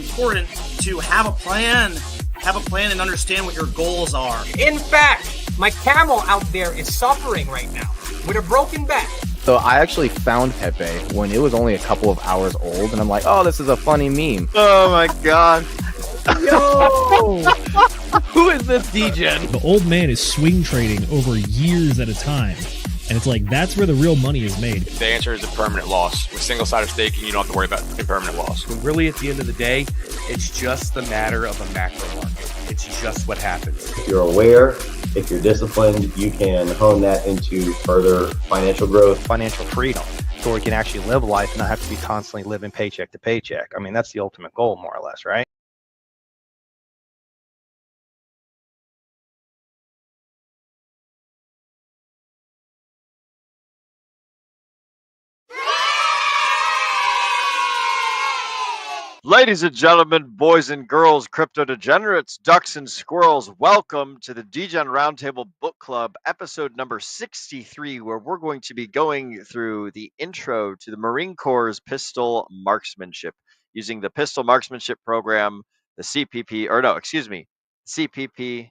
important to have a plan and understand what your goals are. In fact, my camel out there is suffering right now with a broken back. So I actually found Pepe when it was only a couple of hours old, and I'm like, oh, this is a funny meme. Oh my god. Yo! Who is this degen? The old man is swing trading over years at a time. And it's like, that's where the real money is made. The answer is a permanent loss. With single-sided staking, you don't have to worry about impermanent loss. Really, at the end of the day, it's just the matter of a macro market. It's just what happens. If you're aware, if you're disciplined, you can hone that into further financial growth. Financial freedom, so we can actually live life and not have to be constantly living paycheck to paycheck. I mean, that's the ultimate goal, more or less, right? Ladies and gentlemen, boys and girls, crypto degenerates, ducks and squirrels, welcome to the Degen Roundtable Book Club, episode number 63, where we're going to be going through the intro to the Marine Corps' pistol marksmanship, using the pistol marksmanship program, the CPP, or no, excuse me, CPP,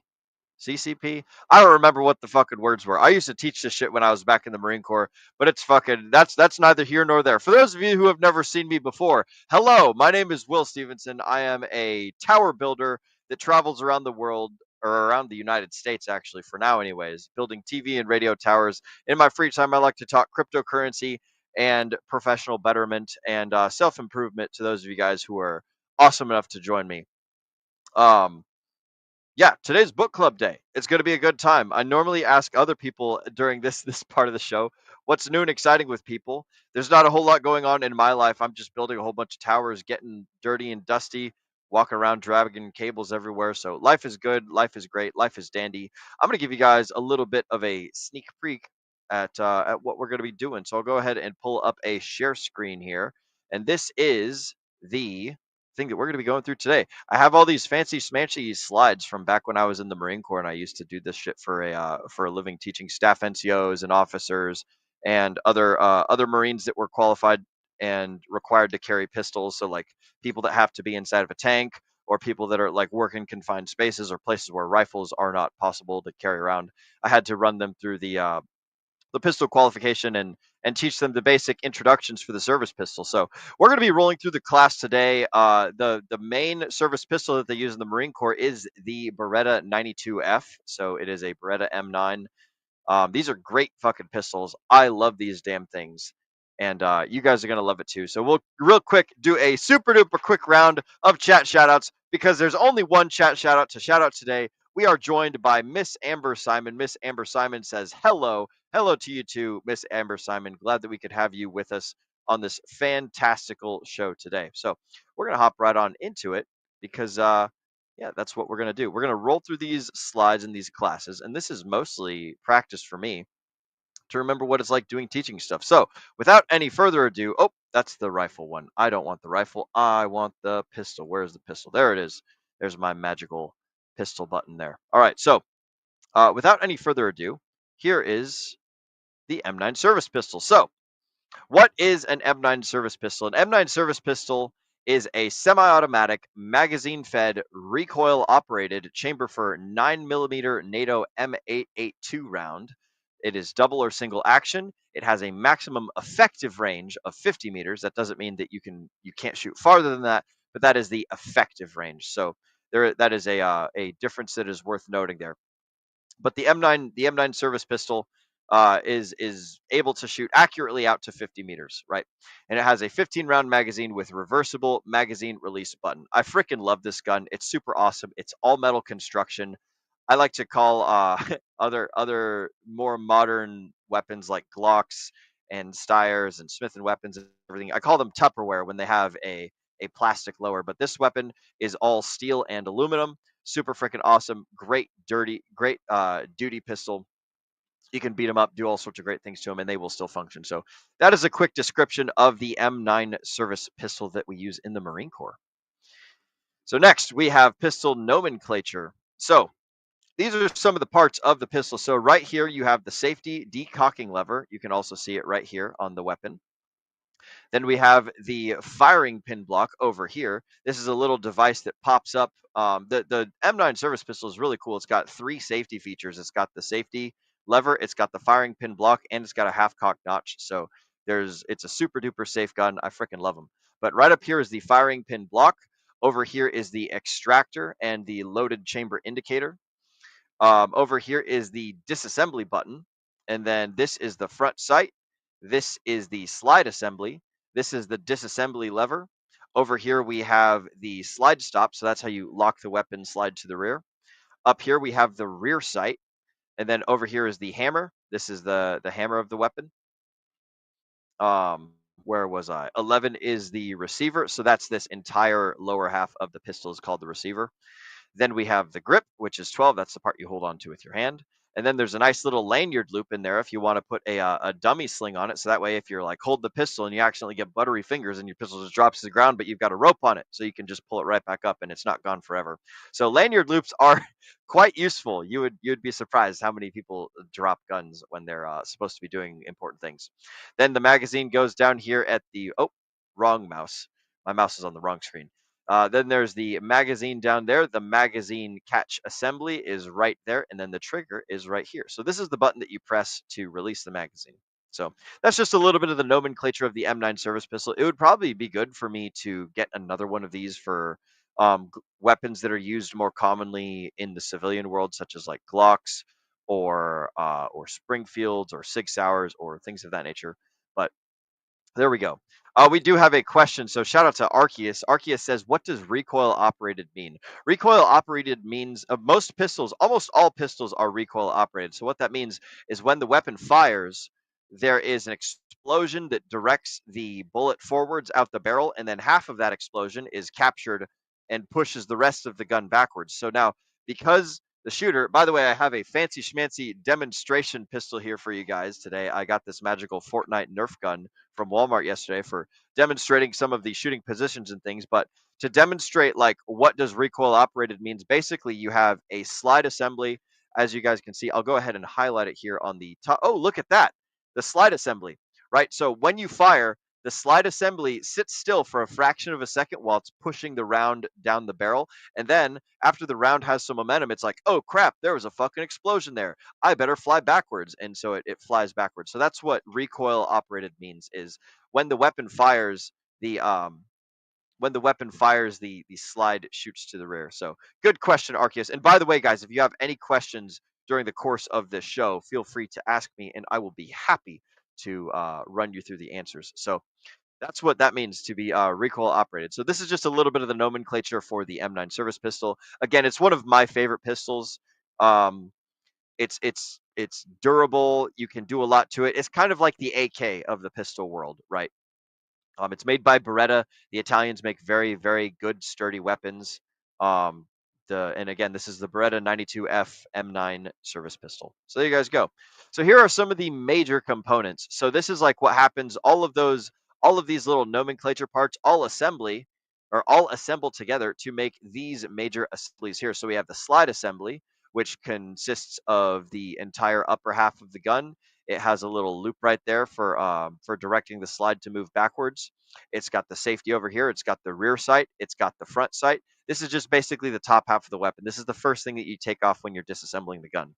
CCP? I don't remember what the fucking words were. I used to teach this shit when I was back in the Marine Corps, but it's fucking, that's neither here nor there. For those of you who have never seen me before, hello, my name is Will Stevenson. I am a tower builder that travels around the world, or around the United States, actually, for now anyways, building TV and radio towers. In my free time, I like to talk cryptocurrency and professional betterment and self-improvement to those of you guys who are awesome enough to join me. Yeah, today's book club day. It's going to be a good time. I normally ask other people during this part of the show what's new and exciting with people. There's not a whole lot going on in my life. I'm just building a whole bunch of towers, getting dirty and dusty, walking around dragging cables everywhere. So life is good. Life is great. Life is dandy. I'm going to give you guys a little bit of a sneak peek at what we're going to be doing. So I'll go ahead and pull up a share screen here. And this is the thing that we're going to be going through today. I have all these fancy smanchy slides from back when I was in the Marine Corps, and I used to do this shit for a living, teaching staff NCOs and officers and other Marines that were qualified and required to carry pistols. So like people that have to be inside of a tank, or people that are like work in confined spaces or places where rifles are not possible to carry around. I had to run them through the pistol qualification and teach them the basic introductions for the service pistol. So we're going to be rolling through the class today. The main service pistol that they use in the Marine Corps is the Beretta 92F. So it is a Beretta M9. These are great fucking pistols. I love these damn things. And you guys are going to love it too. So we'll real quick do a super duper quick round of chat shoutouts, because there's only one chat shout out to shout out today. We are joined by Miss Amber Simon. Miss Amber Simon says, hello. Hello to you too, Miss Amber Simon. Glad that we could have you with us on this fantastical show today. So we're going to hop right on into it, because, yeah, that's what we're going to do. We're going to roll through these slides in these classes, and this is mostly practice for me to remember what it's like doing teaching stuff. So without any further ado, oh, that's the rifle one. I don't want the rifle. I want the pistol. Where's the pistol? There it is. There's my magical pistol button there. All right. So without any further ado, here is the M9 service pistol. So what is an M9 service pistol? An M9 service pistol is a semi-automatic, magazine-fed, recoil-operated, chamber-for 9mm NATO M882 round. It is double or single action. It has a maximum effective range of 50 meters. That doesn't mean that you can't shoot farther than that, but that is the effective range. So that is a difference that is worth noting there. But the M9 service pistol is able to shoot accurately out to 50 meters, right? And it has a 15-round magazine with reversible magazine release button. I freaking love this gun. It's super awesome. It's all metal construction. I like to call other more modern weapons like Glocks and Steyrs and Smith & Weapons and everything. I call them Tupperware when they have a plastic lower, but this weapon is all steel and aluminum. Super freaking awesome. Great duty pistol. You can beat them up, do all sorts of great things to them, and they will still function. So that is a quick description of the M9 service pistol that we use in the Marine Corps. So next, we have pistol nomenclature. So these are some of the parts of the pistol. So right here, you have the safety decocking lever. You can also see it right here on the weapon. Then we have the firing pin block over here. This is a little device that pops up. The M9 service pistol is really cool. It's got 3 safety features. It's got the safety lever, it's got the firing pin block, and it's got a half cock notch. So it's a super duper safe gun. I freaking love them. But right up here is the firing pin block. Over here is the extractor and the loaded chamber indicator. Over here is the disassembly button. And then this is the front sight. This is the slide assembly. This is the disassembly lever. Over here we have the slide stop. So that's how you lock the weapon, slide to the rear. Up here we have the rear sight. And then over here is the hammer. This is the hammer of the weapon. Where was I? 11 is the receiver. So that's this entire lower half of the pistol is called the receiver. Then we have the grip, which is 12. That's the part you hold on to with your hand. And then there's a nice little lanyard loop in there if you want to put a dummy sling on it. So that way, if you're like hold the pistol and you accidentally get buttery fingers and your pistol just drops to the ground, but you've got a rope on it, so you can just pull it right back up and it's not gone forever. So lanyard loops are quite useful. You'd be surprised how many people drop guns when they're supposed to be doing important things. Then the magazine goes down here at the wrong mouse. My mouse is on the wrong screen. Then there's the magazine down there. The magazine catch assembly is right there, and then the trigger is right here. So this is the button that you press to release the magazine. So that's just a little bit of the nomenclature of the M9 service pistol. It would probably be good for me to get another one of these for weapons that are used more commonly in the civilian world, such as like Glocks or Springfields or Sig Sauers or things of that nature. But there we go. We do have a question. So shout out to Arceus. Arceus says, what does recoil operated mean? Recoil operated means most pistols, almost all pistols are recoil operated. So what that means is when the weapon fires, there is an explosion that directs the bullet forwards out the barrel, and then half of that explosion is captured and pushes the rest of the gun backwards. So now, because the shooter, by the way, I have a fancy schmancy demonstration pistol here for you guys today. I got this magical Fortnite Nerf gun from Walmart yesterday for demonstrating some of the shooting positions and things. But to demonstrate like what does recoil operated means, basically you have a slide assembly. As you guys can see, I'll go ahead and highlight it here on the top. Oh, look at that. The slide assembly, right? So when you fire, the slide assembly sits still for a fraction of a second while it's pushing the round down the barrel. And then after the round has some momentum, it's like, oh crap, there was a fucking explosion there. I better fly backwards. And so it flies backwards. So that's what recoil operated means, is when the weapon fires, the slide shoots to the rear. So good question, Arceus. And by the way, guys, if you have any questions during the course of this show, feel free to ask me and I will be happy to run you through the answers. So that's what that means to be recoil operated. So this is just a little bit of the nomenclature for the M9 service pistol. Again, it's one of my favorite pistols. It's durable. You can do a lot to it. It's kind of like the AK of the pistol world, right? It's made by Beretta. The Italians make very, very good, sturdy weapons. And again, this is the Beretta 92F M9 service pistol. So there you guys go. So here are some of the major components. So this is like what happens. All of these little nomenclature parts, all assemble together to make these major assemblies here. So we have the slide assembly, which consists of the entire upper half of the gun. It has a little loop right there for directing the slide to move backwards. It's got the safety over here. It's got the rear sight. It's got the front sight. This is just basically the top half of the weapon. This is the first thing that you take off when you're disassembling the gun.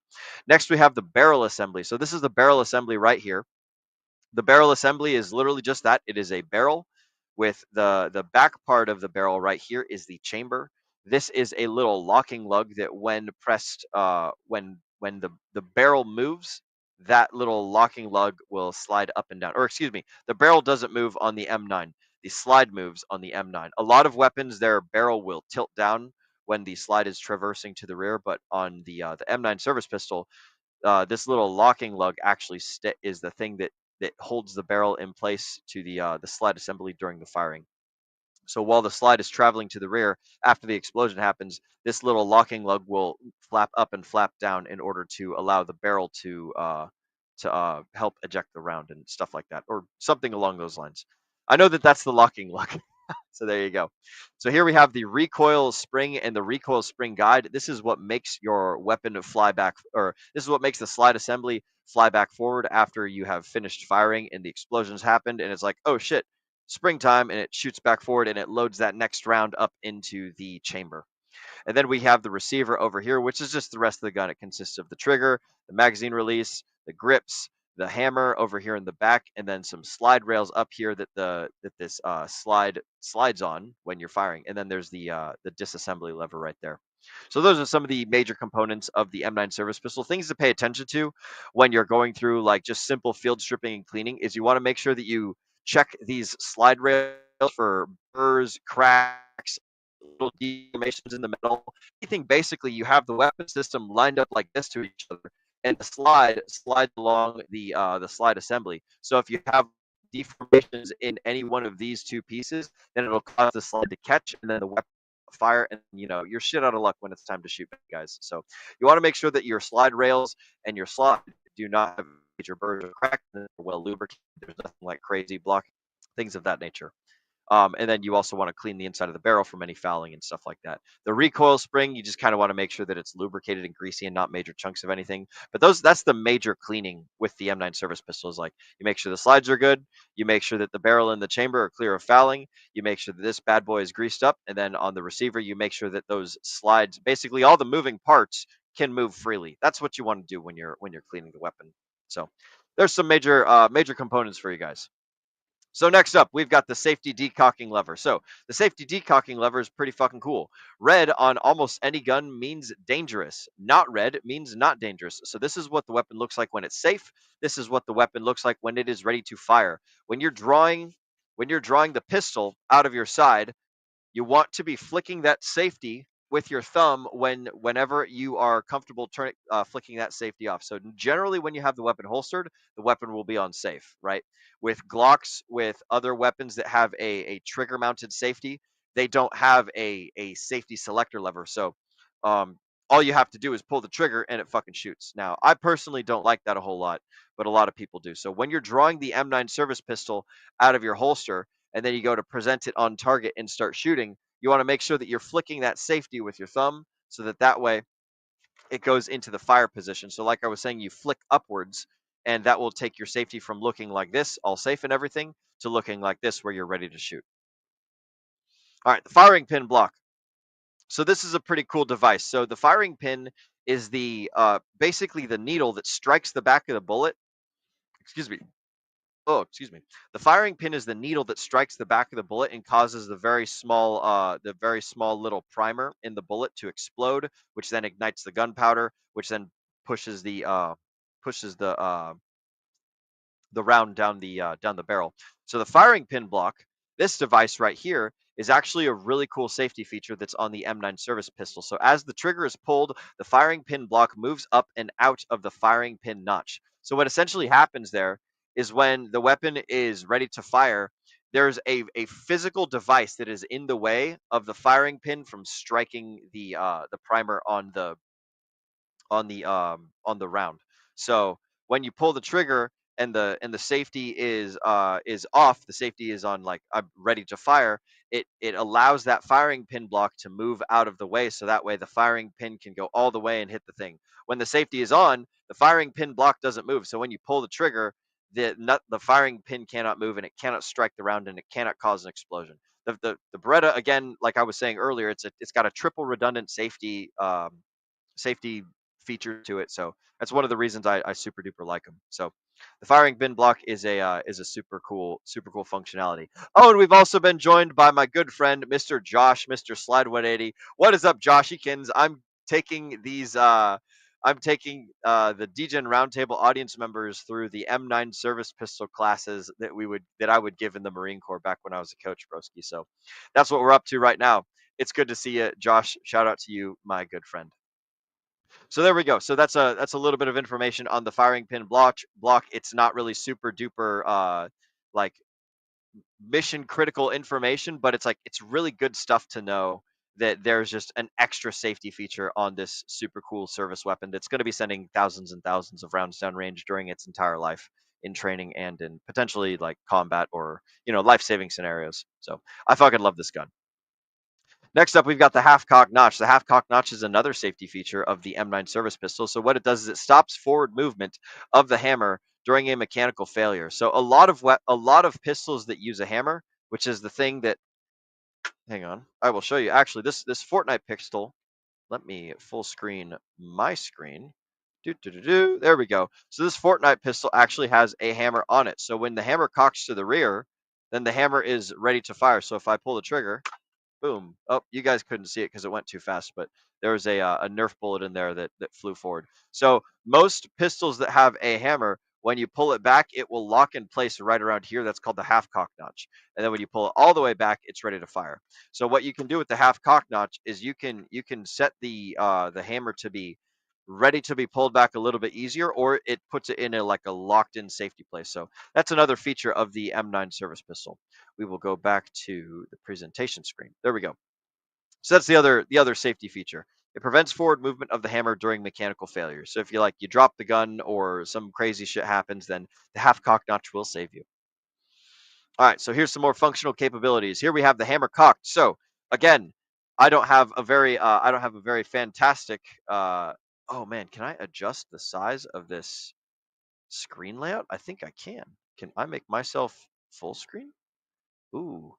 Next, we have the barrel assembly. So this is the barrel assembly right here. The barrel assembly is literally just that. It is a barrel with the back part of the barrel right here is the chamber. This is a little locking lug that when pressed, when the barrel moves, that little locking lug will slide up and down. Or excuse me, the barrel doesn't move on the M9. The slide moves on the M9. A lot of weapons, their barrel will tilt down when the slide is traversing to the rear, but on the M9 service pistol, this little locking lug actually is the thing that holds the barrel in place to the slide assembly during the firing. So while the slide is traveling to the rear, after the explosion happens, this little locking lug will flap up and flap down in order to allow the barrel to help eject the round and stuff like that, or something along those lines. I know that that's the locking lug. So there you go. So here we have the recoil spring and the recoil spring guide. This is what makes your weapon fly back, or this is what makes the slide assembly fly back forward after you have finished firing and the explosions happened. And it's like, oh shit, springtime, and it shoots back forward and it loads that next round up into the chamber. And then we have the receiver over here, which is just the rest of the gun. It consists of the trigger, the magazine release, the grips, the hammer over here in the back, and then some slide rails up here that this slide slides on when you're firing. And then there's the disassembly lever right there. So those are some of the major components of the M9 service pistol. Things to pay attention to when you're going through like just simple field stripping and cleaning is you want to make sure that you check these slide rails for burrs, cracks, little deformations in the metal. Anything basically, you have the weapon system lined up like this to each other, and the slide slides along the slide assembly. So if you have deformations in any one of these two pieces, then it'll cause the slide to catch, and then the weapon fire, and you're shit out of luck when it's time to shoot, guys. So you want to make sure that your slide rails and your slide do not have major burrs or cracks, and they're well lubricated. There's nothing like crazy blocking, things of that nature. And then you also want to clean the inside of the barrel from any fouling and stuff like that. The recoil spring, you just kind of want to make sure that it's lubricated and greasy and not major chunks of anything. But that's the major cleaning with the M9 service pistol is like you make sure the slides are good, you make sure that the barrel and the chamber are clear of fouling, you make sure that this bad boy is greased up, and then on the receiver, you make sure that those slides, basically all the moving parts, can move freely. That's what you want to do when you're cleaning the weapon. So there's some major components for you guys. So next up, we've got the safety decocking lever. So the safety decocking lever is pretty fucking cool. Red on almost any gun means dangerous. Not red means not dangerous. So this is what the weapon looks like when it's safe. This is what the weapon looks like when it is ready to fire. When you're drawing the pistol out of your side, you want to be flicking that safety with your thumb whenever you are comfortable flicking that safety off. So generally when you have the weapon holstered, the weapon will be on safe, right? With Glocks, with other weapons that have a trigger mounted safety, they don't have a safety selector lever. So all you have to do is pull the trigger and it fucking shoots. Now, I personally don't like that a whole lot, but a lot of people do. So when you're drawing the M9 service pistol out of your holster, and then you go to present it on target and start shooting, you want to make sure that you're flicking that safety with your thumb so that way it goes into the fire position. So like I was saying, you flick upwards, and that will take your safety from looking like this, all safe and everything, to looking like this where you're ready to shoot. All right, the firing pin block. So this is a pretty cool device. So the firing pin is the basically the needle that strikes the back of the bullet. Excuse me. Oh, excuse me. The firing pin is the needle that strikes the back of the bullet and causes the very small little primer in the bullet to explode, which then ignites the gunpowder, which then pushes the round down the barrel. So the firing pin block, this device right here, is actually a really cool safety feature that's on the M9 service pistol. So as the trigger is pulled, the firing pin block moves up and out of the firing pin notch. So what essentially happens there is when the weapon is ready to fire, there's a physical device that is in the way of the firing pin from striking the primer on the round. So when you pull the trigger and the safety is off, the safety is on like I'm ready to fire, it allows that firing pin block to move out of the way, so that way the firing pin can go all the way and hit the thing. When the safety is on, the firing pin block doesn't move. So when you pull the trigger, the firing pin cannot move, and it cannot strike the round, and it cannot cause an explosion. The Beretta, again, like I was saying earlier, it's got a triple redundant safety feature to it. So that's one of the reasons I super duper like them. So the firing pin block is a super cool functionality. Oh, and we've also been joined by my good friend, Mr. Josh, Mr. Slide 180. What is up, Joshykins? I'm taking the Degen Roundtable audience members through the M9 service pistol classes that I would give in the Marine Corps back when I was a coach, broski. So that's what we're up to right now. It's good to see you, Josh. Shout out to you, my good friend. So there we go. So that's a little bit of information on the firing pin block. It's not really super duper like mission critical information, but it's really good stuff to know that there's just an extra safety feature on this super cool service weapon that's going to be sending thousands and thousands of rounds downrange during its entire life in training and in potentially like combat or life-saving scenarios. So I fucking love this gun. Next up, we've got the half-cock notch. The half-cock notch is another safety feature of the M9 service pistol. So what it does is it stops forward movement of the hammer during a mechanical failure. So a lot of pistols that use a hammer which is the thing that, hang on, I will show you. Actually, this Fortnite pistol, let me full screen my screen. There we go. So this Fortnite pistol actually has a hammer on it. So when the hammer cocks to the rear, then the hammer is ready to fire. So if I pull the trigger, boom. Oh, you guys couldn't see it because it went too fast, but there was a Nerf bullet in there that flew forward. So most pistols that have a hammer, when you pull it back, it will lock in place right around here. That's called the half cock notch. And then when you pull it all the way back, it's ready to fire. So what you can do with the half cock notch is you can set the hammer to be ready to be pulled back a little bit easier, or it puts it in a like a locked in safety place. So that's another feature of the M9 service pistol. We will go back to the presentation screen. There we go. So that's the other safety feature. It prevents forward movement of the hammer during mechanical failure. So if you drop the gun or some crazy shit happens, then the half cock notch will save you. All right, so here's some more functional capabilities. Here we have the hammer cocked. So again, I don't have a very fantastic. Oh man, can I adjust the size of this screen layout? I think I can. Can I make myself full screen? Ooh,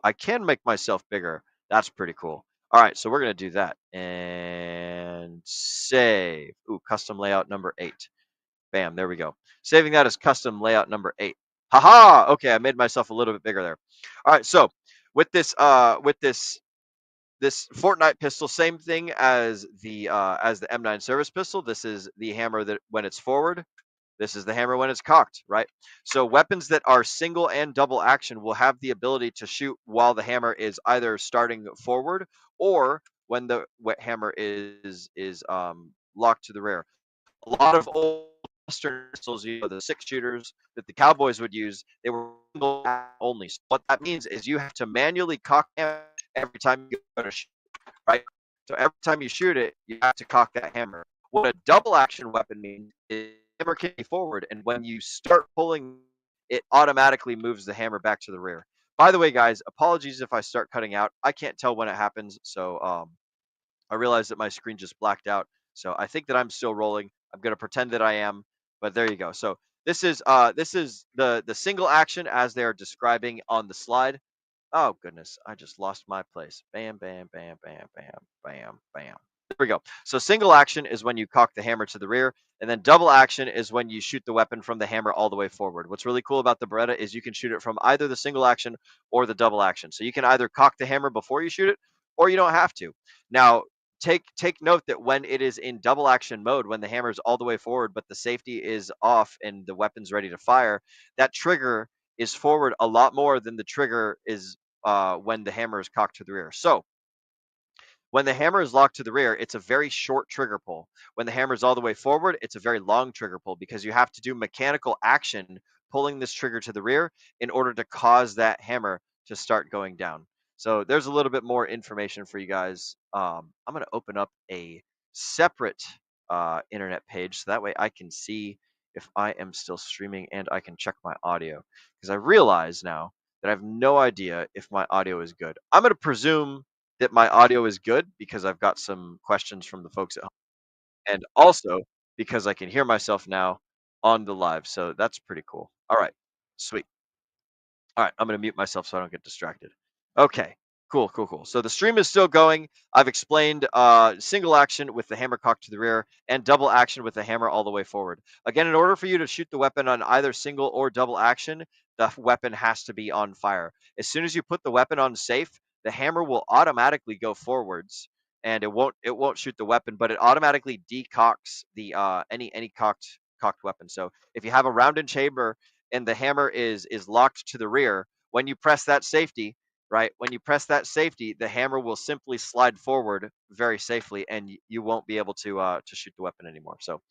I can make myself bigger. That's pretty cool. All right, so we're going to do that and save. Ooh, custom layout number 8. Bam, there we go. Saving that as custom layout number 8. Haha, okay, I made myself a little bit bigger there. All right, so with this this Fortnite pistol, same thing as the M9 service pistol. This is the hammer that when it's forward. This is the hammer when it's cocked, right? So weapons that are single and double action will have the ability to shoot while the hammer is either starting forward or when the hammer is locked to the rear. A lot of old Western pistols, the 6-shooters that the cowboys would use, they were single only. So what that means is you have to manually cock every time you go to shoot, right? So every time you shoot it, you have to cock that hammer. What a double action weapon means is the hammer can be forward, and when you start pulling, it automatically moves the hammer back to the rear. By the way, guys, apologies if I start cutting out. I can't tell when it happens, so I realize that my screen just blacked out. So I think that I'm still rolling. I'm going to pretend that I am, but there you go. So this is the single action as they're describing on the slide. Oh goodness, I just lost my place. Bam, bam, bam, bam, bam, bam, bam. There we go. So single action is when you cock the hammer to the rear, and then double action is when you shoot the weapon from the hammer all the way forward. What's really cool about the Beretta is you can shoot it from either the single action or the double action. So you can either cock the hammer before you shoot it, or you don't have to. Now, take note that when it is in double action mode, when the hammer is all the way forward, but the safety is off and the weapon's ready to fire, that trigger is forward a lot more than the trigger is when the hammer is cocked to the rear. So when the hammer is locked to the rear, it's a very short trigger pull. When the hammer is all the way forward, it's a very long trigger pull because you have to do mechanical action pulling this trigger to the rear in order to cause that hammer to start going down. So there's a little bit more information for you guys. I'm going to open up a separate internet page so that way I can see if I am still streaming and I can check my audio, because I realize now that I have no idea if my audio is good. I'm going to presume that my audio is good because I've got some questions from the folks at home, and also because I can hear myself now on the live. So that's pretty cool. All right, sweet. All right, I'm going to mute myself so I don't get distracted. Okay, cool. So the stream is still going. I've explained single action with the hammer cocked to the rear and double action with the hammer all the way forward. Again, in order for you to shoot the weapon on either single or double action, the weapon has to be on fire. As soon as you put the weapon on safe, the hammer will automatically go forwards, and it won't shoot the weapon, but it automatically decocks the any cocked weapon. So if you have a round in chamber and the hammer is locked to the rear, when you press that safety, right? When you press that safety, the hammer will simply slide forward very safely, and you won't be able to shoot the weapon anymore. So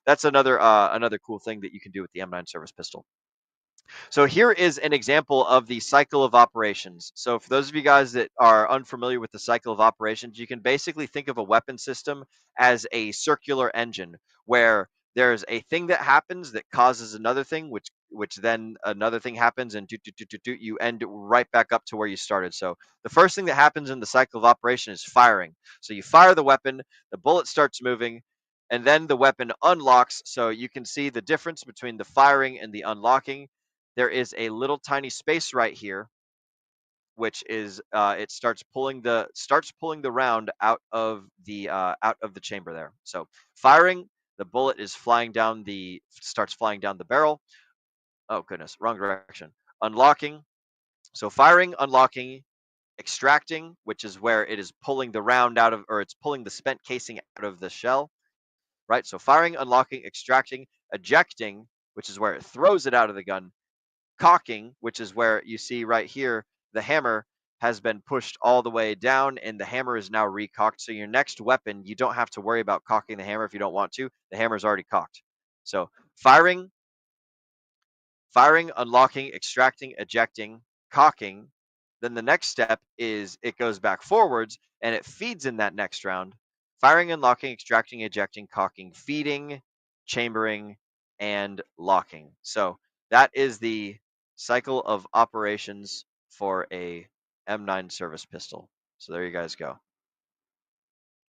that's another cool thing that you can do with the M9 service pistol. So here is an example of the cycle of operations. So for those of you guys that are unfamiliar with the cycle of operations, you can basically think of a weapon system as a circular engine where there's a thing that happens that causes another thing, which then another thing happens, and you end right back up to where you started. So the first thing that happens in the cycle of operation is firing. So you fire the weapon, the bullet starts moving, and then the weapon unlocks. So you can see the difference between the firing and the unlocking. there is a little tiny space right here, which is it starts pulling the round out of the chamber there. So firing, the bullet is starts flying down the barrel. Oh goodness, wrong direction. Unlocking. So firing, unlocking, extracting, which is where it is pulling the round out of, or it's pulling the spent casing out of the shell, right? So firing, unlocking, extracting, ejecting, which is where it throws it out of the gun, cocking, which is where you see right here, the hammer has been pushed all the way down and the hammer is now recocked. So your next weapon, you don't have to worry about cocking the hammer if you don't want to. The hammer is already cocked. So firing, unlocking, extracting, ejecting, cocking. Then the next step is it goes back forwards and it feeds in that next round. Firing, unlocking, extracting, ejecting, cocking, feeding, chambering, and locking. So that is the cycle of operations for a M9 service pistol. So there you guys go.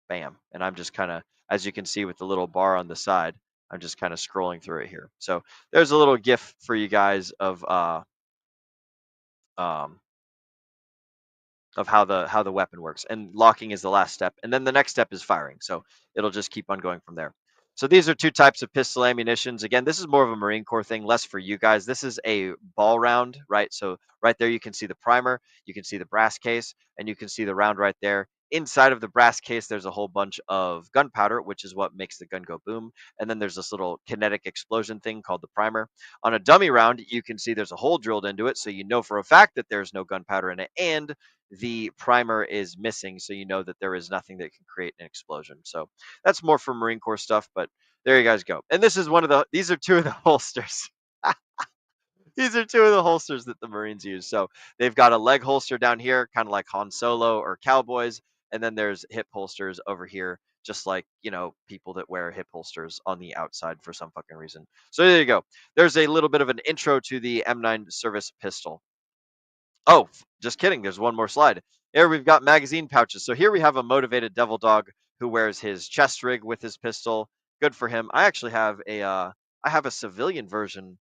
Bam. And I'm just kind of, as you can see with the little bar on the side, I'm just kind of scrolling through it here. So there's a little GIF for you guys of how the weapon works. And locking is the last step. And then the next step is firing. So it'll just keep on going from there. So these are two types of pistol ammunitions. Again, this is more of a Marine Corps thing, less for you guys. This is a ball round, right? So right there, you can see the primer, you can see the brass case, and you can see the round right there. Inside of the brass case, there's a whole bunch of gunpowder, which is what makes the gun go boom. And then there's this little kinetic explosion thing called the primer. On a dummy round, you can see there's a hole drilled into it, so you know for a fact that there's no gunpowder in it, and the primer is missing, so you know that there is nothing that can create an explosion. So that's more for Marine Corps stuff, but there you guys go. And this is these are two of the holsters. These are two of the holsters that the Marines use. So they've got a leg holster down here, kind of like Han Solo or cowboys. And then there's hip holsters over here, just like, people that wear hip holsters on the outside for some fucking reason. So there you go. There's a little bit of an intro to the M9 service pistol. Oh, just kidding. There's one more slide. Here we've got magazine pouches. So here we have a motivated devil dog who wears his chest rig with his pistol. Good for him. I actually have a civilian version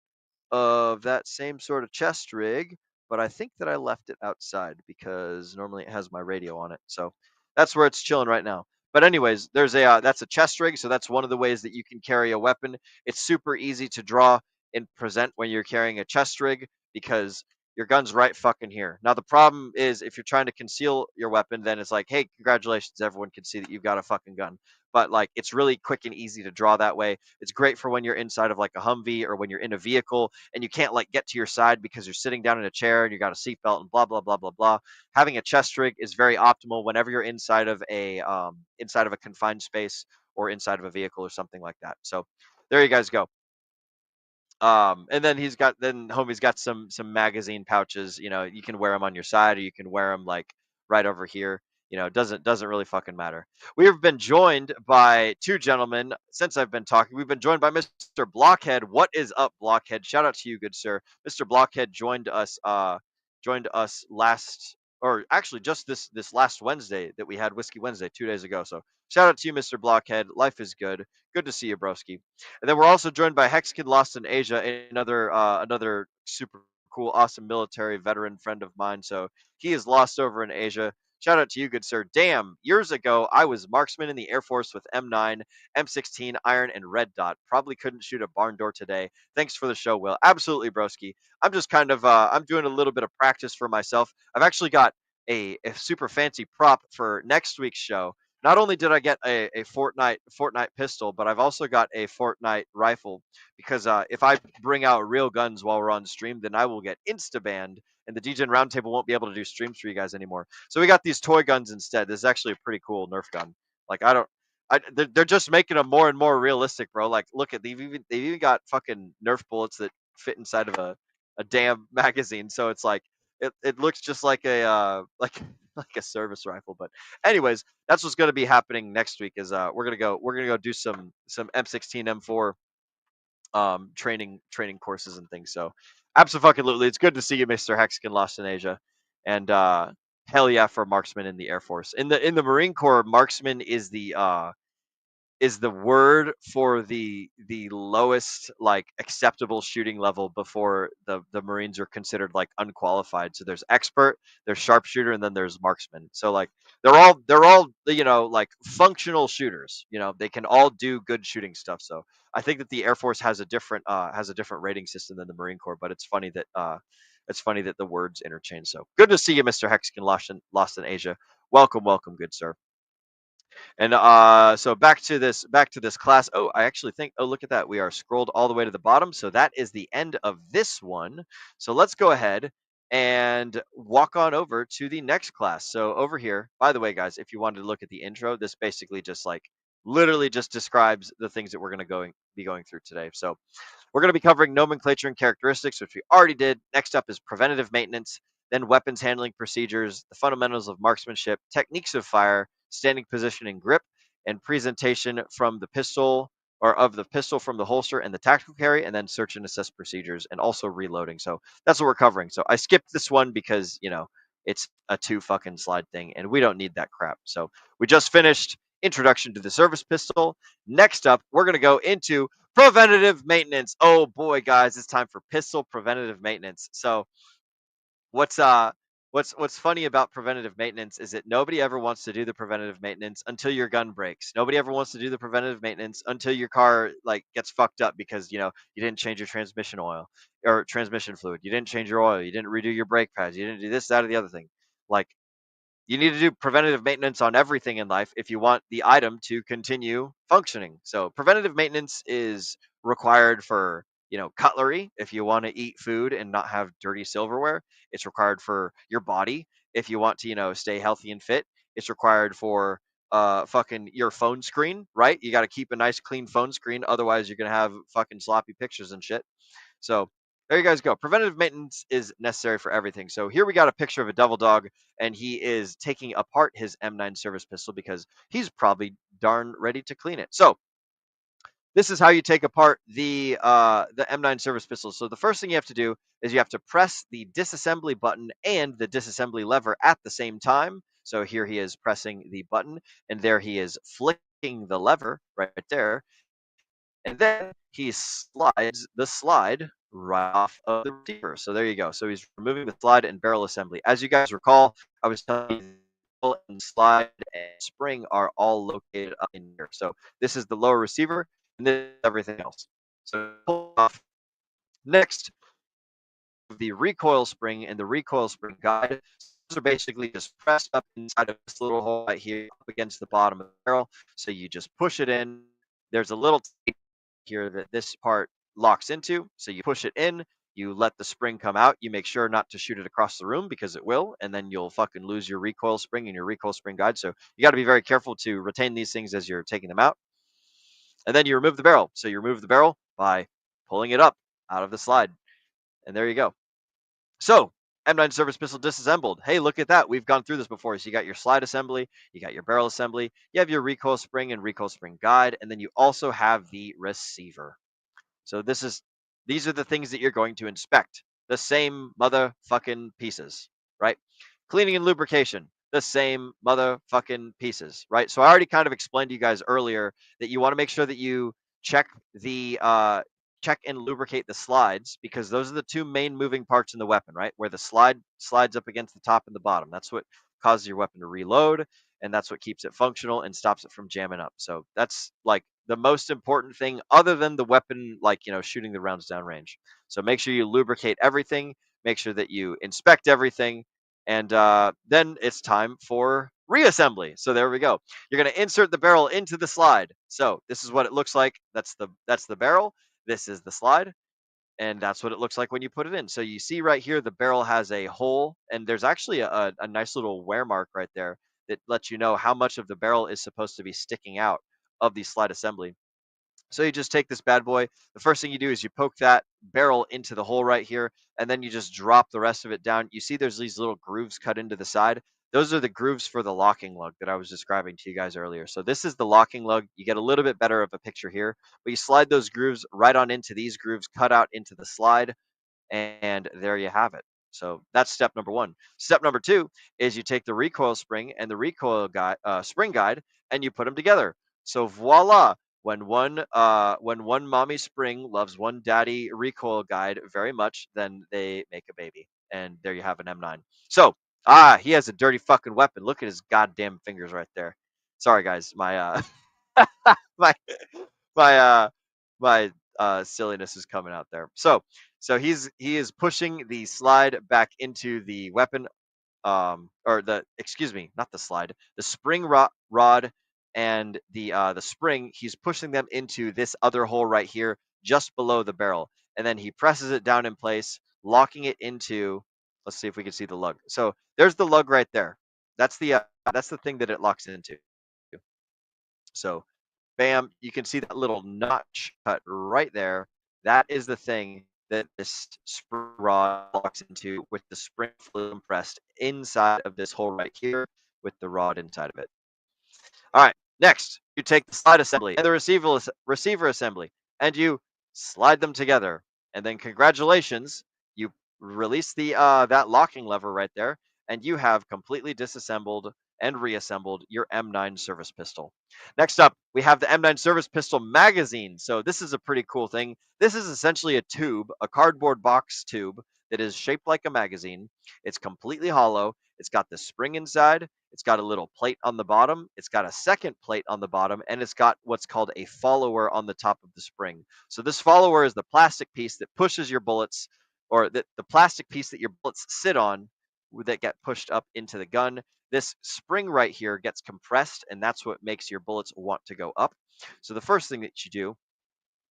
of that same sort of chest rig, but I think that I left it outside because normally it has my radio on it. So that's where it's chilling right now. But anyways, that's a chest rig, so that's one of the ways that you can carry a weapon. It's super easy to draw and present when you're carrying a chest rig because your gun's right fucking here. Now the problem is if you're trying to conceal your weapon, then it's like, hey, congratulations, everyone can see that you've got a fucking gun. But like it's really quick and easy to draw that way. It's great for when you're inside of like a Humvee or when you're in a vehicle and you can't like get to your side because you're sitting down in a chair and you got a seatbelt and blah blah blah blah blah. Having a chest rig is very optimal whenever you're inside of a confined space or inside of a vehicle or something like that. So there you guys go. And then homie's got some magazine pouches. You can wear them on your side or you can wear them like right over here. It doesn't really fucking matter. We have been joined by two gentlemen since I've been talking. We've been joined by Mr. Blockhead. What is up, Blockhead? Shout out to you, good sir. Mr. Blockhead joined us last, or actually just this last Wednesday that we had Whiskey Wednesday 2 days ago. So shout out to you, Mr. Blockhead. Life is good. Good to see you, broski. And then we're also joined by Hexkin Lost in Asia, another super cool, awesome military veteran friend of mine. So he is lost over in Asia. Shout out to you, good sir. Damn, years ago, I was marksman in the Air Force with M9, M16, Iron, and Red Dot. Probably couldn't shoot a barn door today. Thanks for the show, Will. Absolutely, broski. I'm just kind of, I'm doing a little bit of practice for myself. I've actually got a super fancy prop for next week's show. Not only did I get a Fortnite pistol, but I've also got a Fortnite rifle because if I bring out real guns while we're on stream, then I will get insta-banned and the DGen Roundtable won't be able to do streams for you guys anymore. So we got these toy guns instead. This is actually a pretty cool Nerf gun. Like they're just making them more and more realistic, bro. Like look at they've even got fucking Nerf bullets that fit inside of a damn magazine. So it's like it looks just like a like a service rifle. But anyways, that's what's going to be happening next week. Is we're gonna go do some M16 M4 training courses and things. So absolutely, it's good to see you, Mr. Hexkin Lost in Asia, and hell yeah for marksman in the Air Force. In the Marine Corps, marksman is the is the word for the lowest like acceptable shooting level before the Marines are considered like unqualified. So there's expert, there's sharpshooter, and then there's marksman. So like they're all like functional shooters. They can all do good shooting stuff. So I think that the Air Force has a different rating system than the Marine Corps. But it's funny that the words interchange. So good to see you, Mr. Hexkin, lost in Asia. Welcome, good sir. And so back to this class. Oh, I actually think, oh, look at that. We are scrolled all the way to the bottom. So that is the end of this one. So let's go ahead and walk on over to the next class. So over here, by the way, guys, if you wanted to look at the intro, this basically just like literally just describes the things that we're going to be going through today. So we're going to be covering nomenclature and characteristics, which we already did. Next up is preventative maintenance, then weapons handling procedures, the fundamentals of marksmanship, techniques of fire, standing position and grip, and presentation from the pistol or of the pistol from the holster and the tactical carry, and then search and assess procedures, and also reloading. So that's what we're covering. So I skipped this one because, it's a 2 fucking slide thing, and we don't need that crap. So we just finished introduction to the service pistol. Next up, we're going to go into preventative maintenance. Oh boy, guys, it's time for pistol preventative maintenance. So what's funny about preventative maintenance is that nobody ever wants to do the preventative maintenance until your gun breaks. Nobody ever wants to do the preventative maintenance until your car like gets fucked up because you didn't change your transmission oil or transmission fluid. You didn't change your oil. You didn't redo your brake pads. You didn't do this, that, or the other thing. Like, you need to do preventative maintenance on everything in life if you want the item to continue functioning. So preventative maintenance is required for, cutlery if you want to eat food and not have dirty silverware. It's required for your body if you want to, stay healthy and fit. It's required for fucking your phone screen, right? You got to keep a nice clean phone screen, otherwise you're going to have fucking sloppy pictures and shit. So there you guys go. Preventative maintenance is necessary for everything. So here we got a picture of a devil dog, and he is taking apart his M9 service pistol because he's probably darn ready to clean it. So this is how you take apart the M9 service pistol. So the first thing you have to do is you have to press the disassembly button and the disassembly lever at the same time. So here he is pressing the button, and there he is flicking the lever right there. And then he slides the slide right off of the receiver. So there you go. So he's removing the slide and barrel assembly. As you guys recall, I was telling you the and slide and spring are all located up in here. So this is the lower receiver, and this is everything else. So pull off. Next, the recoil spring and the recoil spring guide. Those are basically just pressed up inside of this little hole right here up against the bottom of the barrel. So you just push it in. There's a little tape here that this part locks into. So you push it in, you let the spring come out. You make sure not to shoot it across the room because it will, and then you'll fucking lose your recoil spring and your recoil spring guide. So you got to be very careful to retain these things as you're taking them out. And then you remove the barrel. So you remove the barrel by pulling it up out of the slide. And there you go. So M9 service pistol disassembled. Hey, look at that. We've gone through this before. So you got your slide assembly, you got your barrel assembly, you have your recoil spring and recoil spring guide, and then you also have the receiver. So these are the things that you're going to inspect. The same motherfucking pieces, right? Cleaning and lubrication, the same motherfucking pieces, right? So I already kind of explained to you guys earlier that you want to make sure that you check and lubricate the slides, because those are the two main moving parts in the weapon, right? Where the slide slides up against the top and the bottom. That's what causes your weapon to reload, and that's what keeps it functional and stops it from jamming up. So that's like the most important thing other than the weapon, like, shooting the rounds downrange. So make sure you lubricate everything, make sure that you inspect everything, and then it's time for reassembly. So there we go. You're going to insert the barrel into the slide. So this is what it looks like. That's the barrel. This is the slide, and that's what it looks like when you put it in. So you see right here, the barrel has a hole, and there's actually a nice little wear mark right there that lets you know how much of the barrel is supposed to be sticking out of the slide assembly. So you just take this bad boy. The first thing you do is you poke that barrel into the hole right here, and then you just drop the rest of it down. You see there's these little grooves cut into the side. Those are the grooves for the locking lug that I was describing to you guys earlier. So this is the locking lug. You get a little bit better of a picture here, but you slide those grooves right on into these grooves, cut out into the slide, and there you have it. So that's step number one. Step number two is you take the recoil spring and the recoil guide, spring guide, and you put them together. So voila. When one mommy spring loves one daddy recoil guide very much, then they make a baby, and there you have an M9. So he has a dirty fucking weapon. Look at his goddamn fingers right there. Sorry guys, my my my silliness is coming out there. So he is pushing the slide back into the weapon, or the, excuse me, not the slide, the spring rod and the spring. He's pushing them into this other hole right here, just below the barrel, and then he presses it down in place, locking it into. Let's see if we can see the lug. So there's the lug right there. That's the thing that it locks into. So bam, you can see that little notch cut right there. That is the thing that this spring rod locks into, with the spring fluid compressed inside of this hole right here with the rod inside of it. All right, next, you take the slide assembly and the receiver assembly, and you slide them together. And then congratulations, you release the that locking lever right there, and you have completely disassembled and reassembled your M9 service pistol. Next up, we have the M9 service pistol magazine. So this is a pretty cool thing. This is essentially a tube, a cardboard box tube that is shaped like a magazine. It's completely hollow. It's got the spring inside. It's got a little plate on the bottom. It's got a second plate on the bottom, and it's got what's called a follower on the top of the spring. So this follower is the plastic piece that pushes your bullets, or the plastic piece that your bullets sit on, that get pushed up into the gun. This spring right here gets compressed, and that's what makes your bullets want to go up. So the first thing that you do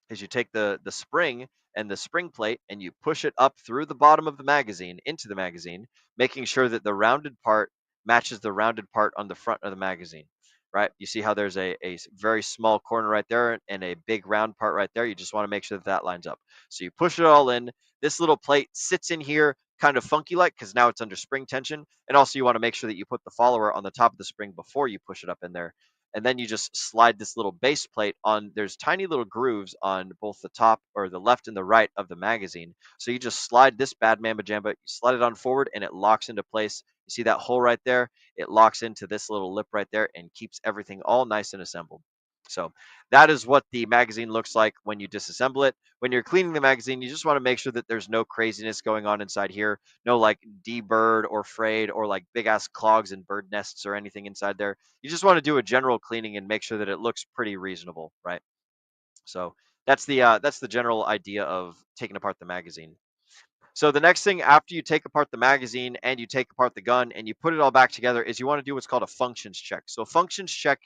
is you take the spring and the spring plate, and you push it up through the bottom of the magazine into the magazine, making sure that the rounded part matches the rounded part on the front of the magazine. Right? You see how there's a very small corner right there and a big round part right there. You just want to make sure that that lines up. So you push it all in. This little plate sits in here kind of funky like, because now it's under spring tension. And also you want to make sure that you put the follower on the top of the spring before you push it up in there. And then you just slide this little base plate on. There's tiny little grooves on both the top, or the left and the right of the magazine. So you just slide this bad mamba jamba, you slide it on forward, and it locks into place. You see that hole right there? It locks into this little lip right there and keeps everything all nice and assembled. So that is what the magazine looks like when you disassemble it. When you're cleaning the magazine, you just want to make sure that there's no craziness going on inside here. No like D-bird or frayed or like big ass clogs and bird nests or anything inside there. You just want to do a general cleaning and make sure that it looks pretty reasonable, right? So that's the general idea of taking apart the magazine. So the next thing after you take apart the magazine and you take apart the gun and you put it all back together is you want to do what's called a functions check. So a functions check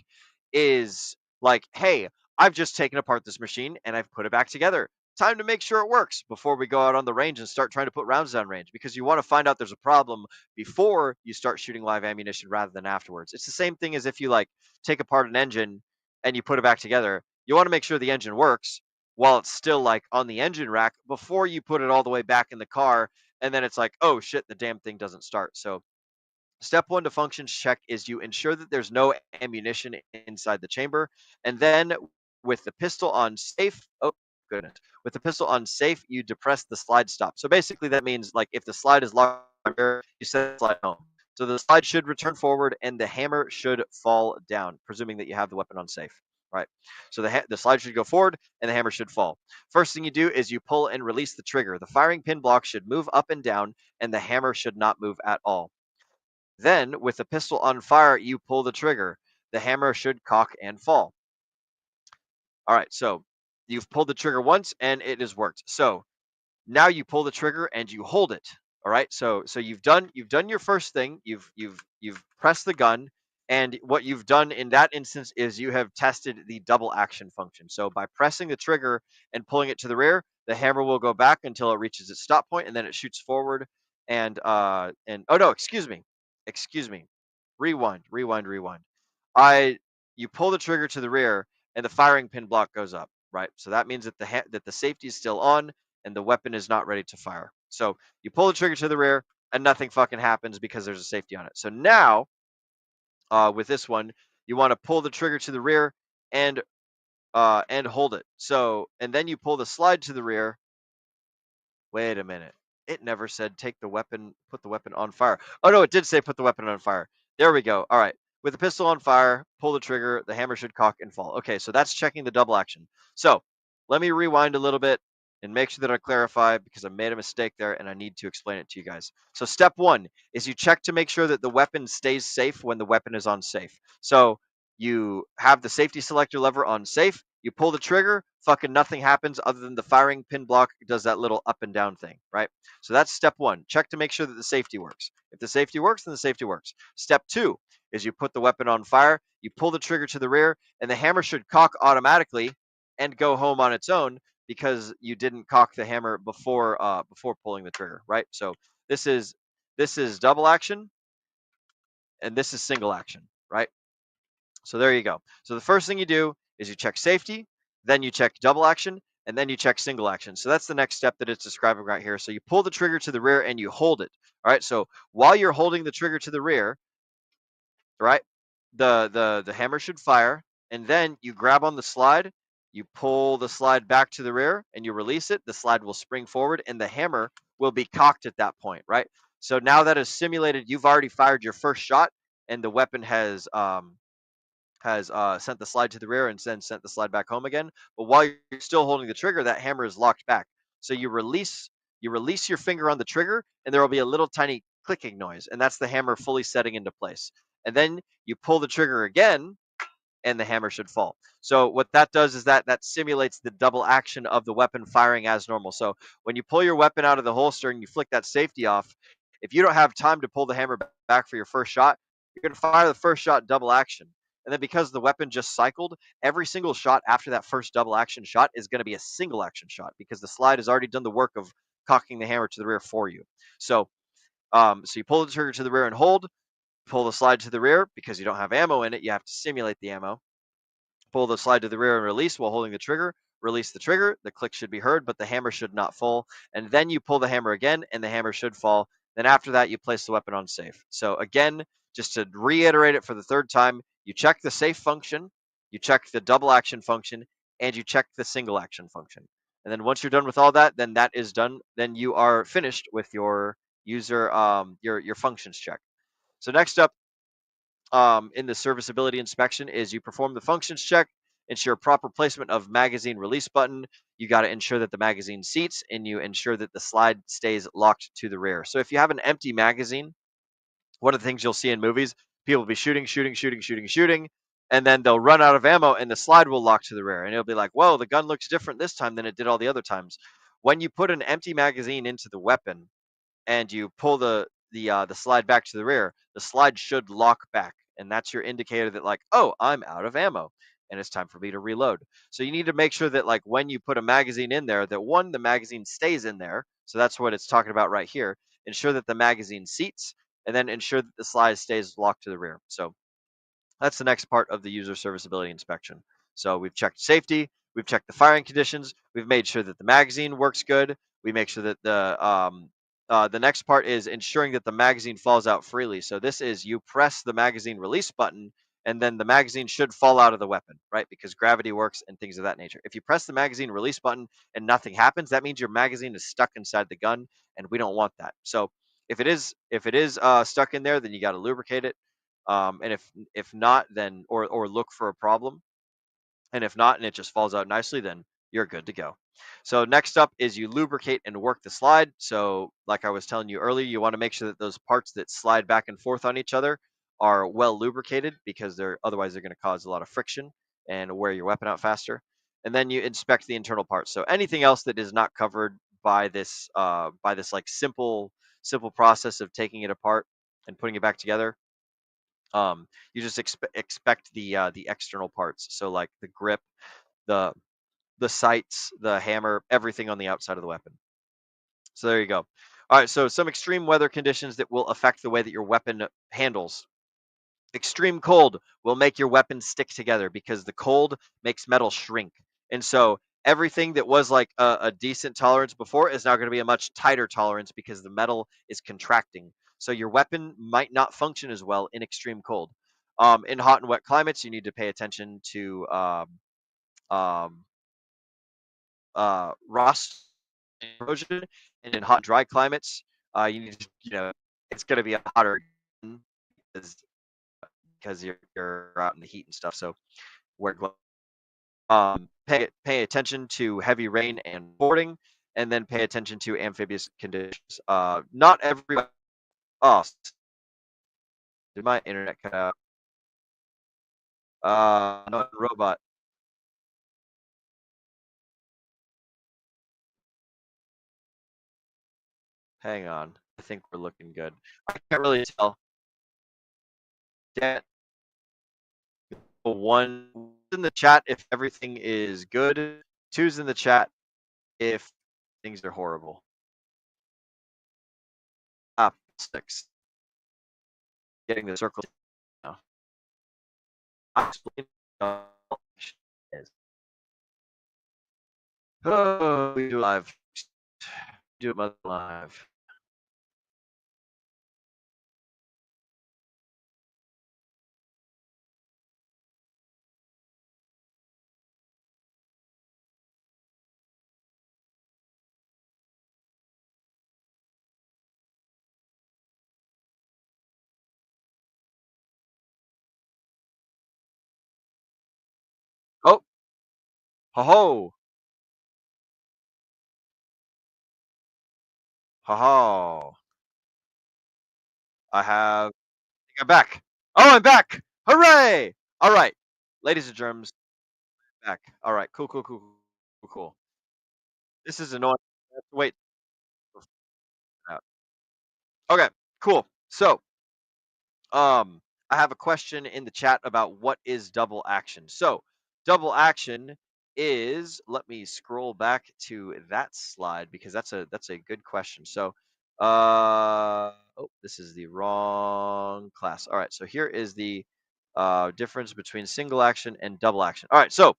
is like, hey, I've just taken apart this machine and I've put it back together. Time to make sure it works before we go out on the range and start trying to put rounds down range, because you want to find out there's a problem before you start shooting live ammunition rather than afterwards. It's the same thing as if you like take apart an engine and you put it back together. You want to make sure the engine works while it's still like on the engine rack before you put it all the way back in the car, and then it's like, oh shit, the damn thing doesn't start. So step one to functions check is you ensure that there's no ammunition inside the chamber, and then with the pistol on safe, oh goodness, with the pistol on safe, you depress the slide stop. So basically that means like if the slide is locked here, you set the slide home. So the slide should return forward and the hammer should fall down, presuming that you have the weapon on safe. Right. So the slide should go forward and the hammer should fall. First thing you do is you pull and release the trigger. The firing pin block should move up and down, and the hammer should not move at all. Then, with the pistol on fire, you pull the trigger. The hammer should cock and fall. All right, so you've pulled the trigger once and it has worked. So now you pull the trigger and you hold it. All right, so you've done your first thing. You've pressed the gun, and what you've done in that instance is you have tested the double action function. So by pressing the trigger and pulling it to the rear, the hammer will go back until it reaches its stop point, and then it shoots forward. And oh no, excuse me, rewind. You pull the trigger to the rear, and the firing pin block goes up. Right, so that means that the safety is still on and the weapon is not ready to fire. So you pull the trigger to the rear and nothing fucking happens because there's a safety on it. So now, with this one, you want to pull the trigger to the rear and hold it. So, and then you pull the slide to the rear. Wait a minute. It never said put the weapon on fire. Oh no, it did say put the weapon on fire. There we go. All right. with the pistol on fire, pull the trigger, the hammer should cock and fall. Okay, so that's checking the double action. So let me rewind a little bit and make sure that I clarify because I made a mistake there and I need to explain it to you guys. So step one is you check to make sure that the weapon stays safe when the weapon is on safe. So you have the safety selector lever on safe, you pull the trigger, fucking nothing happens other than the firing pin block does that little up and down thing, right? So that's step one. Check to make sure that the safety works. If the safety works, then the safety works. Step two is you put the weapon on fire, you pull the trigger to the rear, and the hammer should cock automatically and go home on its own because you didn't cock the hammer before pulling the trigger, right? So this is double action and this is single action, right? So there you go. So the first thing you do is you check safety, then you check double action, and then you check single action. So that's the next step that it's describing right here. So you pull the trigger to the rear and you hold it. All right. So while you're holding the trigger to the rear, right, the hammer should fire, and then you grab on the slide, you pull the slide back to the rear, and you release it. The slide will spring forward, and the hammer will be cocked at that point, right? So now that is simulated, you've already fired your first shot, and the weapon has sent the slide to the rear and then sent the slide back home again. But while you're still holding the trigger, that hammer is locked back. So you release your finger on the trigger, and there will be a little tiny clicking noise, and that's the hammer fully setting into place. And then you pull the trigger again, and the hammer should fall. So what that does is that simulates the double action of the weapon firing as normal. So when you pull your weapon out of the holster and you flick that safety off, if you don't have time to pull the hammer back for your first shot, you're going to fire the first shot double action. And then because the weapon just cycled, every single shot after that first double action shot is going to be a single action shot because the slide has already done the work of cocking the hammer to the rear for you. So you pull the trigger to the rear and hold, pull the slide to the rear because you don't have ammo in it. You have to simulate the ammo. Pull the slide to the rear and release while holding the trigger. Release the trigger. The click should be heard, but the hammer should not fall. And then you pull the hammer again, and the hammer should fall. Then after that, you place the weapon on safe. So again, just to reiterate it for the third time, you check the safe function, you check the double action function, and you check the single action function. And then once you're done with all that, then that is done. Then you are finished with your user your functions check. So next up, in the serviceability inspection is you perform the functions check, ensure proper placement of magazine release button. You got to ensure that the magazine seats, and you ensure that the slide stays locked to the rear. So if you have an empty magazine, one of the things you'll see in movies, people will be shooting, and then they'll run out of ammo and the slide will lock to the rear. And it'll be like, whoa, the gun looks different this time than it did all the other times. When you put an empty magazine into the weapon, and you pull the slide back to the rear, the slide should lock back, and that's your indicator that like, oh, I'm out of ammo, and it's time for me to reload. So you need to make sure that like when you put a magazine in there, that one, the magazine stays in there. So that's what it's talking about right here. Ensure that the magazine seats, and then ensure that the slide stays locked to the rear. So that's the next part of the user serviceability inspection. So we've checked safety, we've checked the firing conditions, we've made sure that the magazine works good, we make sure that the next part is ensuring that the magazine falls out freely. So this is you press the magazine release button, and then the magazine should fall out of the weapon, right? Because gravity works and things of that nature. If you press the magazine release button and nothing happens, that means your magazine is stuck inside the gun, and we don't want that. So if it is stuck in there, then you got to lubricate it. And if not, then or look for a problem. And if not, and it just falls out nicely, then you're good to go. So next up is you lubricate and work the slide. So like I was telling you earlier, you want to make sure that those parts that slide back and forth on each other are well lubricated because otherwise they're going to cause a lot of friction and wear your weapon out faster. And then you inspect the internal parts. So anything else that is not covered by this like simple process of taking it apart and putting it back together, you just expect the external parts. So like the grip, the sights, the hammer, everything on the outside of the weapon. So there you go. All right, so some extreme weather conditions that will affect the way that your weapon handles. Extreme cold will make your weapon stick together because the cold makes metal shrink. And so everything that was like a decent tolerance before is now going to be a much tighter tolerance because the metal is contracting. So your weapon might not function as well in extreme cold. In hot and wet climates, you need to pay attention to rust and erosion. And in hot and dry climates, you need to, it's going to be a hotter because because you're out in the heat and stuff. So wear gloves. Pay attention to heavy rain and boarding, and then pay attention to amphibious conditions. Not every. Oh, did my internet cut out? No robot. Hang on. I think we're looking good. I can't really tell. Dan, one in the chat if everything is good. Two's in the chat if things are horrible. 6. Getting the circle now. I'll explain. Oh, we do live. Do it live. Oh, ho ho, ho ho. I think I'm back. Oh, I'm back! Hooray! All right, ladies and germs, back. All right, cool. This is annoying. Wait. Okay, cool. So, I have a question in the chat about what is double action. So, double action is, let me scroll back to that slide because that's a good question. So, oh, this is the wrong class. All right, so here is the difference between single action and double action. All right, so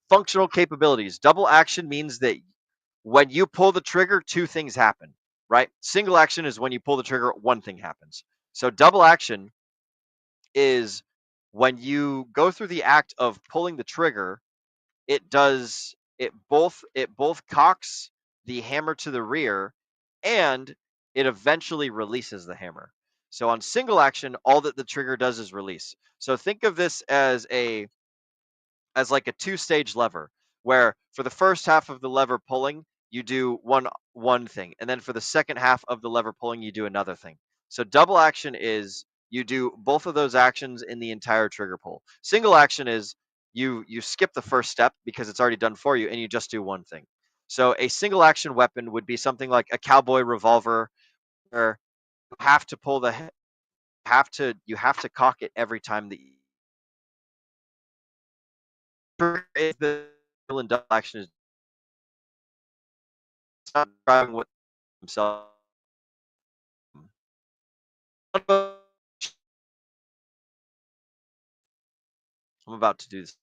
functional capabilities. Double action means that when you pull the trigger, two things happen, right? Single action is when you pull the trigger, one thing happens. So double action is when you go through the act of pulling the trigger, it both cocks the hammer to the rear and it eventually releases the hammer. So on single action, all that the trigger does is release. So think of this as like a two-stage lever where for the first half of the lever pulling you do one thing, and then for the second half of the lever pulling you do another thing. So double action is you do both of those actions in the entire trigger pull. Single action is you skip the first step because it's already done for you and you just do one thing. So a single action weapon would be something like a cowboy revolver where you have to pull the you have to cock it every time that the double action is not driving with himself. I'm about to do this.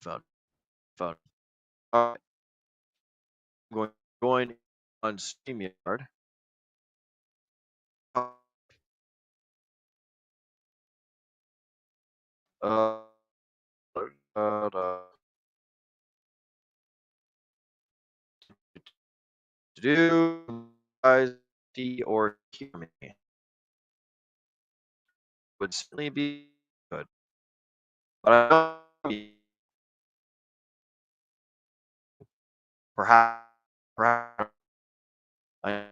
Phone. All right. I'm going on StreamYard. Uh, do guys see or hear me? Would certainly be good. But I don't perhaps I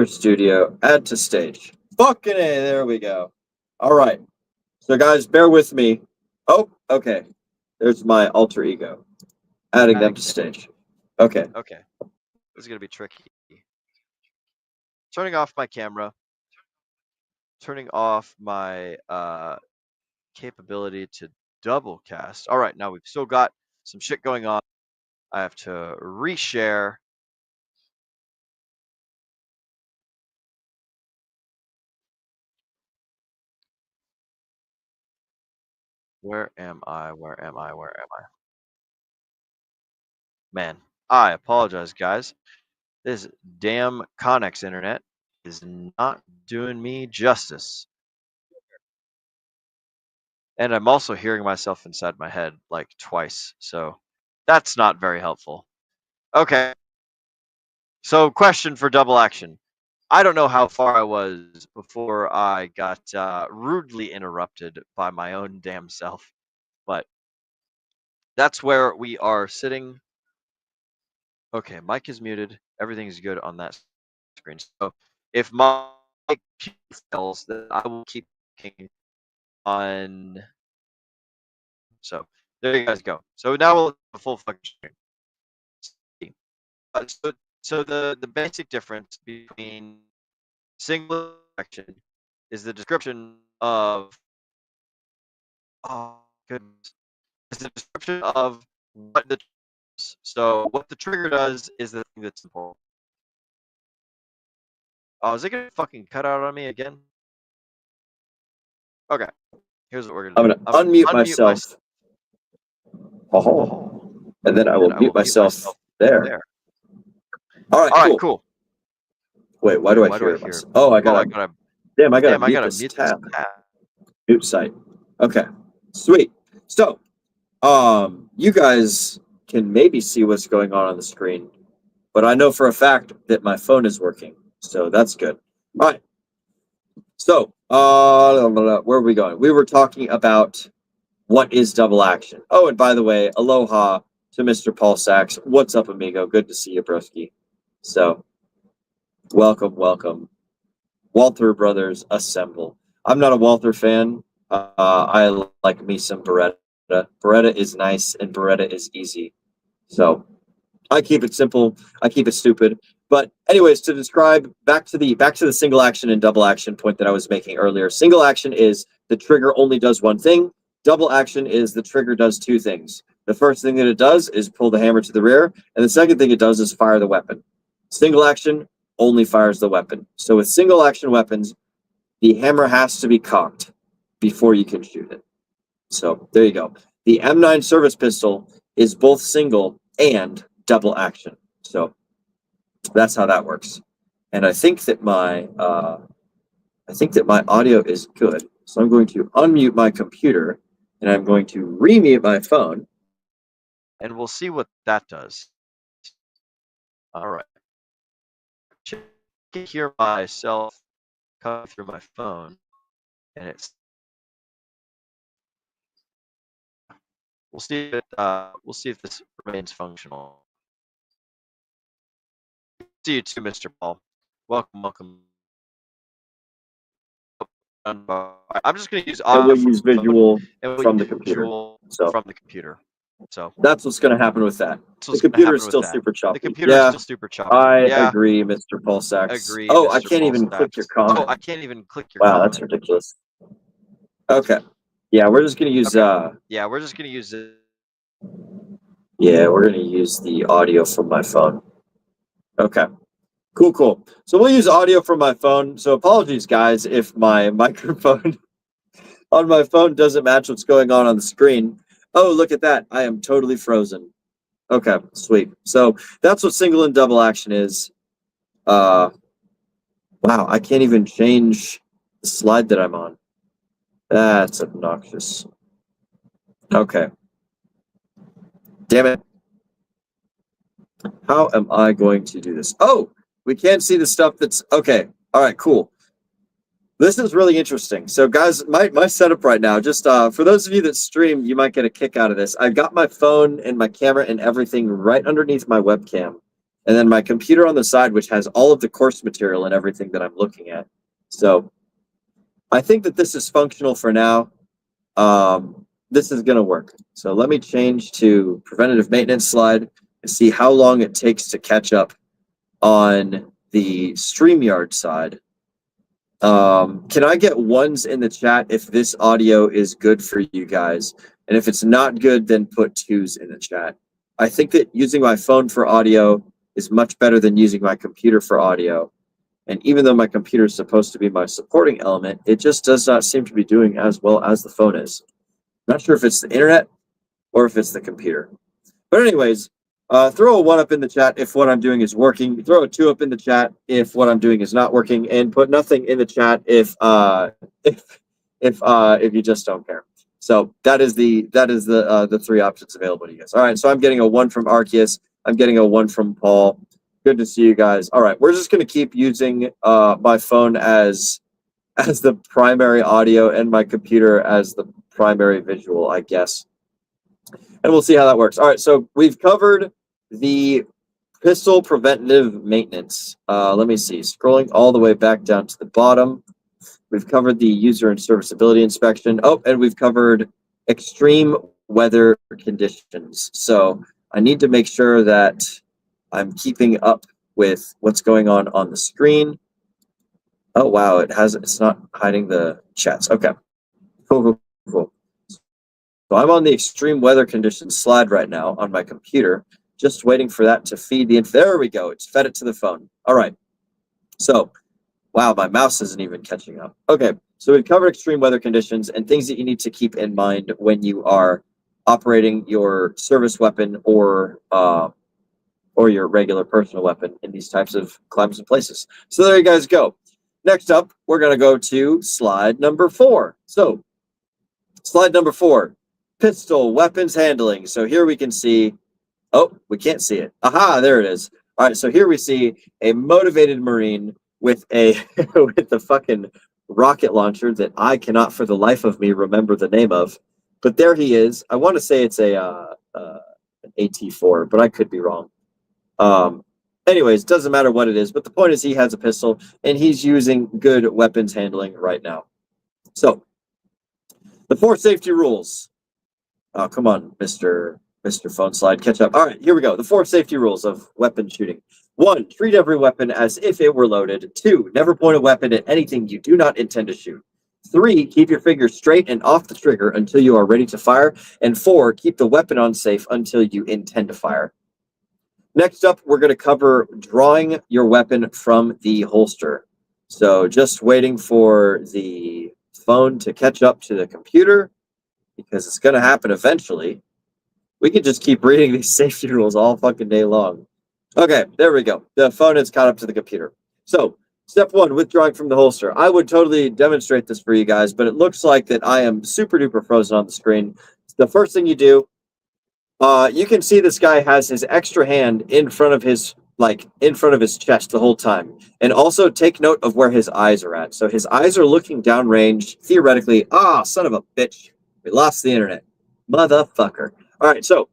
Studio, add to stage. Fucking A, there we go. All right. So guys, bear with me. Oh, okay. There's my alter ego. Adding them to stage. Okay. Okay. This is going to be tricky. Turning off my camera. Turning off my capability to double cast. All right, now we've still got some shit going on. I have to reshare. Where am I? Where am I? Where am I? Man, I apologize, guys. This damn Connex internet is not doing me justice. And I'm also hearing myself inside my head like twice, so that's not very helpful. Okay. So, question for double action. I don't know how far I was before I got rudely interrupted by my own damn self, but that's where we are sitting. Okay, mic is muted. Everything's good on that screen. So if my mic fails, then I will keep clicking on. So there you guys go. So now we'll have a full fucking screen. So the basic difference between single action is the description of goodness. It's the description of what the so what the trigger does is the thing that's important. Oh, is it gonna fucking cut out on me again? Okay. Here's what we're gonna do. I'm gonna unmute myself. Oh, and then I will mute myself there. All right, cool. Wait, why do I hear myself? Oh, I gotta mute this tab. Mute site. Okay, sweet. So, you guys can maybe see what's going on the screen, but I know for a fact that my phone is working, so that's good. All right. So, where are we going? We were talking about what is double action. Oh, and by the way, aloha to Mr. Paul Sachs. What's up, amigo? Good to see you, broski. So, welcome, welcome. Walther Brothers, assemble. I'm not a Walther fan. I like me some Beretta. Beretta is nice and Beretta is easy. So, I keep it simple. I keep it stupid. But anyways, to describe back to the single action and double action point that I was making earlier. Single action is the trigger only does one thing. Double action is the trigger does two things. The first thing that it does is pull the hammer to the rear, and the second thing it does is fire the weapon. Single action only fires the weapon. So with single action weapons, the hammer has to be cocked before you can shoot it. So there you go. The M9 service pistol is both single and double action. So that's how that works. And I think that my audio is good. So I'm going to unmute my computer and I'm going to remute my phone. And we'll see what that does. All right. I can hear myself coming through my phone, and it's. We'll see if this remains functional. See you too, Mr. Paul. Welcome, welcome. I'm just going to use audio. We'll use visual from the computer. From the computer. So that's what's going to happen with that. The computer is still super choppy. The computer is still super choppy. I agree, Mr. Paul Sachs. Agree. Oh, Mr. I can't even click your comment. Oh, I can't even click your comment. Wow, that's ridiculous. Okay. Yeah, we're just going to use. Yeah, we're just going to use it. Yeah, we're going to use the audio from my phone. Okay. Cool, cool. So we'll use audio from my phone. So apologies, guys, if my microphone on my phone doesn't match what's going on the screen. Oh, look at that. I am totally frozen. Okay, sweet. So that's what single and double action is. Wow, I can't even change the slide that I'm on. That's obnoxious. Okay. Damn it. How am I going to do this? Oh, we can't see the stuff that's... Okay, all right, cool. This is really interesting. So, guys, my setup right now, just for those of you that stream, you might get a kick out of this. I've got my phone and my camera and everything right underneath my webcam. and then my computer on the side, which has all of the course material and everything that I'm looking at. So I think that this is functional for now. This is going to work. So let me change to preventative maintenance slide and see how long it takes to catch up on the StreamYard side. Can I get ones in the chat if this audio is good for you guys? And if it's not good, then put twos in the chat. I think that using my phone for audio is much better than using my computer for audio. And even though my computer is supposed to be my supporting element, it just does not seem to be doing as well as the phone is. Not sure if it's the internet or if it's the computer. But anyways, throw a 1 up in the chat if what I'm doing is working. Throw a 2 up in the chat if what I'm doing is not working, and put nothing in the chat if you just don't care. So that is the 3 options available to you guys. All right, so I'm getting a 1 from Arceus. I'm getting a 1 from Paul. Good to see you guys. All right, we're just going to keep using my phone as the primary audio and my computer as the primary visual, I guess. And we'll see how that works. All right, so we've covered the pistol preventative maintenance. Let me see. Scrolling all the way back down to the bottom. We've covered the user and serviceability inspection. Oh, and we've covered extreme weather conditions. So I need to make sure that I'm keeping up with what's going on the screen. Oh, wow, it's not hiding the chats. Okay, cool. So I'm on the extreme weather conditions slide right now on my computer, just waiting for that to feed the info. There we go. It's fed it to the phone. All right. So, wow, my mouse isn't even catching up. Okay, so we've covered extreme weather conditions and things that you need to keep in mind when you are operating your service weapon or your regular personal weapon in these types of climates and places. So there you guys go. Next up, we're going to go to slide number 4. So, slide number 4. Pistol weapons handling. So here we can see, oh, we can't see it. Aha, there it is. All right, so here we see a motivated Marine with a with the fucking rocket launcher that I cannot for the life of me remember the name of. But there he is. I want to say it's an AT-4, but I could be wrong. Anyways, doesn't matter what it is, but the point is he has a pistol and he's using good weapons handling right now. So, the 4 safety rules. Oh, come on, Mr. Phone Slide, catch up. All right, here we go. The 4 safety rules of weapon shooting. 1, treat every weapon as if it were loaded. 2, never point a weapon at anything you do not intend to shoot. 3, keep your finger straight and off the trigger until you are ready to fire. And 4, keep the weapon on safe until you intend to fire. Next up, we're going to cover drawing your weapon from the holster. So just waiting for the phone to catch up to the computer, because it's going to happen eventually. We could just keep reading these safety rules all fucking day long. Okay, there we go. The phone has caught up to the computer. So, step 1, withdrawing from the holster. I would totally demonstrate this for you guys, but it looks like that I am super duper frozen on the screen. The first thing you do, you can see this guy has his extra hand in front of his chest the whole time. And also take note of where his eyes are at. So his eyes are looking downrange, theoretically. Ah, son of a bitch. We lost the internet. Motherfucker. All right, so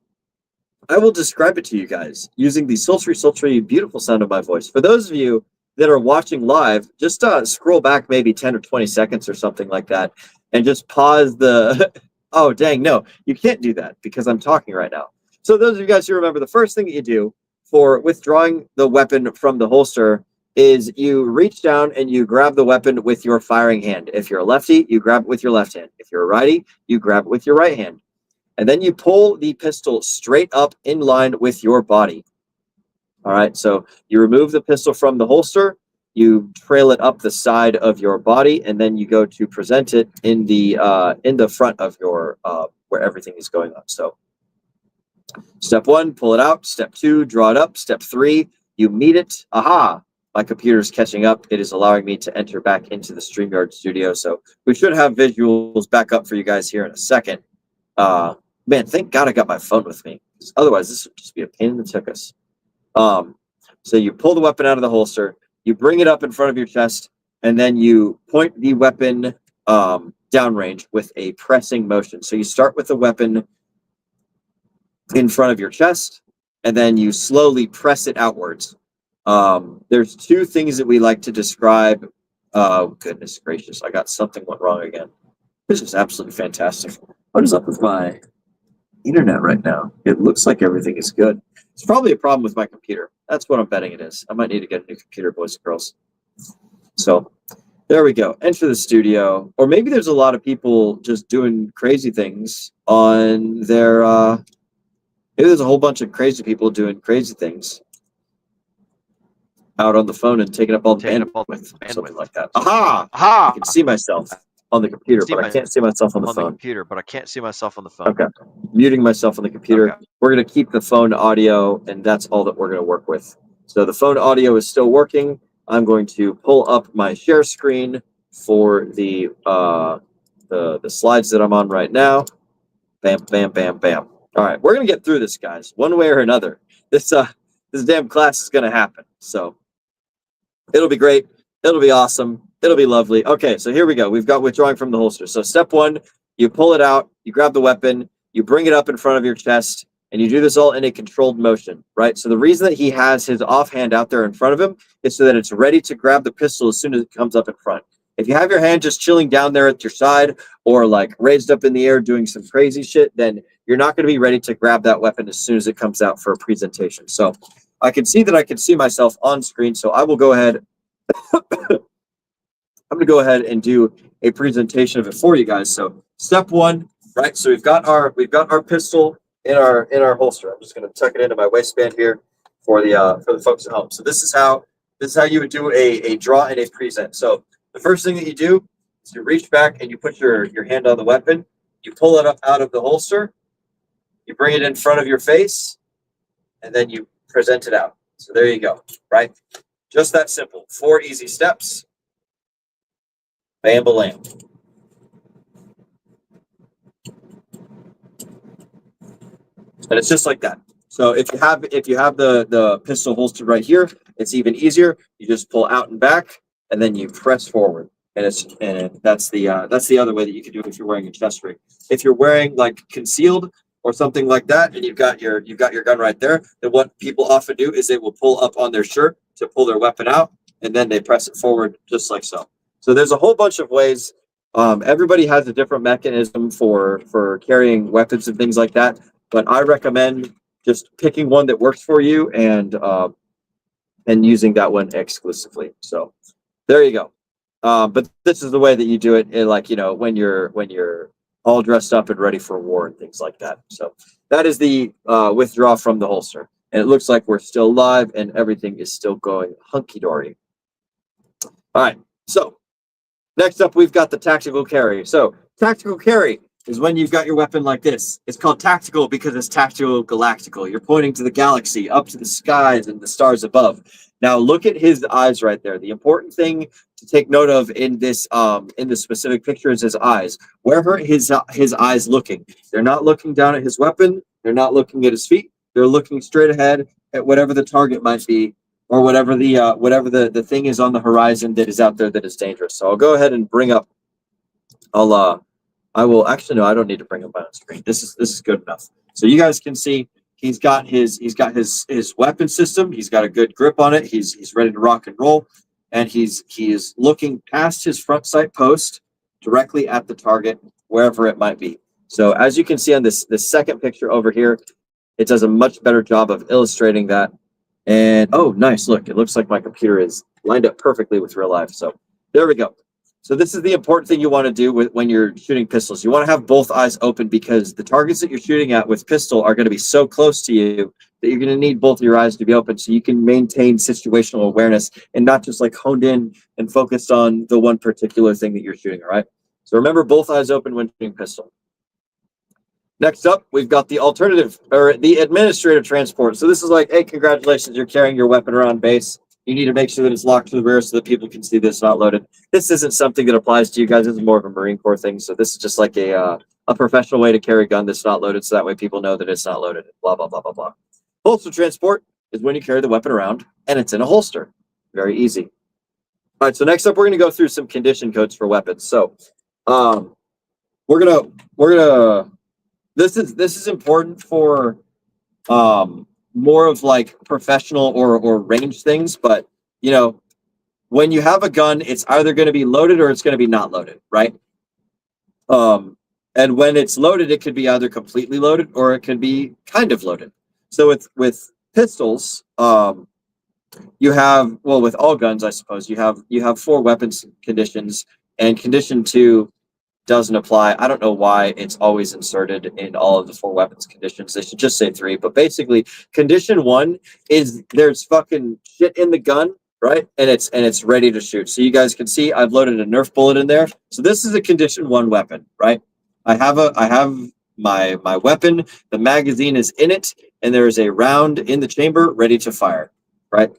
I will describe it to you guys using the sultry, beautiful sound of my voice. For those of you that are watching live, just scroll back maybe 10 or 20 seconds or something like that and just pause the... Oh, dang, no, you can't do that because I'm talking right now. So those of you guys who remember, the first thing that you do for withdrawing the weapon from the holster is you reach down and you grab the weapon with your firing hand. If you're a lefty, you grab it with your left hand. If you're a righty, you grab it with your right hand. And then you pull the pistol straight up in line with your body. All right, so you remove the pistol from the holster, you trail it up the side of your body, and then you go to present it in the front of your where everything is going on. So step 1, pull it out. Step 2, draw it up. Step 3, you meet it. Aha! My computer's catching up. It is allowing me to enter back into the StreamYard studio. So we should have visuals back up for you guys here in a second. Man, thank God I got my phone with me. Otherwise, this would just be a pain in the tuchus. So you pull the weapon out of the holster, you bring it up in front of your chest, and then you point the weapon downrange with a pressing motion. So you start with the weapon in front of your chest, and then you slowly press it outwards. There's two things that we like to describe. Oh, goodness gracious. I got something went wrong again. This is absolutely fantastic. What is up with my internet right now? It looks like everything is good. It's probably a problem with my computer. That's what I'm betting it is. I might need to get a new computer, boys and girls. So there we go. Enter the studio. Or maybe there's a lot of people just doing crazy things on their... maybe there's a whole bunch of crazy people doing crazy things out on the phone and taking up all the bandwidth, something like that. Aha! I can see myself on the computer, but I can't see myself on the phone. Okay. Muting myself on the computer. Okay. We're going to keep the phone audio, and that's all that we're going to work with. So the phone audio is still working. I'm going to pull up my share screen for the slides that I'm on right now. Bam, bam, bam, bam. All right, we're going to get through this, guys, one way or another. This damn class is going to happen. So it'll be great. It'll be awesome. It'll be lovely. Okay, so here we go. We've got withdrawing from the holster. So step one, you pull it out, you grab the weapon, you bring it up in front of your chest, and you do this all in a controlled motion, right? So the reason that he has his offhand out there in front of him is so that it's ready to grab the pistol as soon as it comes up in front. If you have your hand just chilling down there at your side or like raised up in the air doing some crazy shit, then you're not going to be ready to grab that weapon as soon as it comes out for a presentation. So I can see that I can see myself on screen, so I will go ahead. I'm going to go ahead and do a presentation of it for you guys. So step one, right? So we've got our pistol in our holster. I'm just going to tuck it into my waistband here for the folks at home. So this is how you would do a draw and a present. So the first thing that you do is you reach back and you put your hand on the weapon. You pull it up out of the holster. You bring it in front of your face, and then you present it out. So there you go, right? Just that simple. 4 easy steps. Bam-ba-lam. And it's just like that. So if you have the pistol holstered right here, it's even easier. You just pull out and back, and then you press forward. And that's the other way that you can do it if you're wearing a chest ring. If you're wearing like concealed or something like that, and you've got your gun right there, then what people often do is they will pull up on their shirt to pull their weapon out, and then they press it forward just like so. So there's a whole bunch of ways. Everybody has a different mechanism for carrying weapons and things like that, but I recommend just picking one that works for you and using that one exclusively. So there you go. But this is the way that you do it, when you're all dressed up and ready for war and things like that. So that is the withdraw from the holster. And it looks like we're still live and everything is still going hunky-dory. All right, so next up, we've got the tactical carry. So tactical carry is when you've got your weapon like this. It's called tactical because it's tactical galactical. You're pointing to the galaxy, up to the skies and the stars above. Now look at his eyes right there. The important thing to take note of in this specific picture is his eyes. Wherever his eyes looking, they're not looking down at his weapon. They're not looking at his feet. They're looking straight ahead at whatever the target might be, or whatever the thing is on the horizon that is out there that is dangerous. So I'll go ahead and bring up. I will actually no. I don't need to bring up my own screen. This is good enough. So you guys can see. He's got his weapon system. He's got a good grip on it. He's ready to rock and roll, and he is looking past his front sight post directly at the target, wherever it might be. So as you can see on this second picture over here, it does a much better job of illustrating that. And oh, nice! Look, it looks like my computer is lined up perfectly with real life. So there we go. So this is the important thing you want to do when you're shooting pistols. You want to have both eyes open because the targets that you're shooting at with pistol are going to be so close to you that you're going to need both of your eyes to be open so you can maintain situational awareness and not just like honed in and focused on the one particular thing that you're shooting, all right? So remember, both eyes open when shooting pistol. Next up, we've got the alternative, or the administrative transport. So this is like, hey, congratulations, you're carrying your weapon around base. You need to make sure that it's locked to the rear so that people can see this not loaded. This isn't something that applies to you guys. This is more of a Marine Corps thing. So this is just like a professional way to carry a gun that's not loaded, so that way people know that it's not loaded. Blah, blah, blah, blah, blah. Holster transport is when you carry the weapon around and it's in a holster. Very easy. All right, so next up, we're going to go through some condition codes for weapons. So we're gonna this is important for more of like professional or range things, but you know, when you have a gun, it's either going to be loaded or it's going to be not loaded, right? And when it's loaded, it could be either completely loaded or it could be kind of loaded. So with pistols, you have, well, with all guns, I suppose you have 4 weapons conditions, and condition 2 doesn't apply. I don't know why it's always inserted in all of the 4 weapons conditions. They should just say 3. But basically, condition 1 is there's fucking shit in the gun, right? And it's ready to shoot. So you guys can see I've loaded a Nerf bullet in there. So this is a condition 1 weapon, right? I have my weapon. The magazine is in it, and there is a round in the chamber ready to fire, right?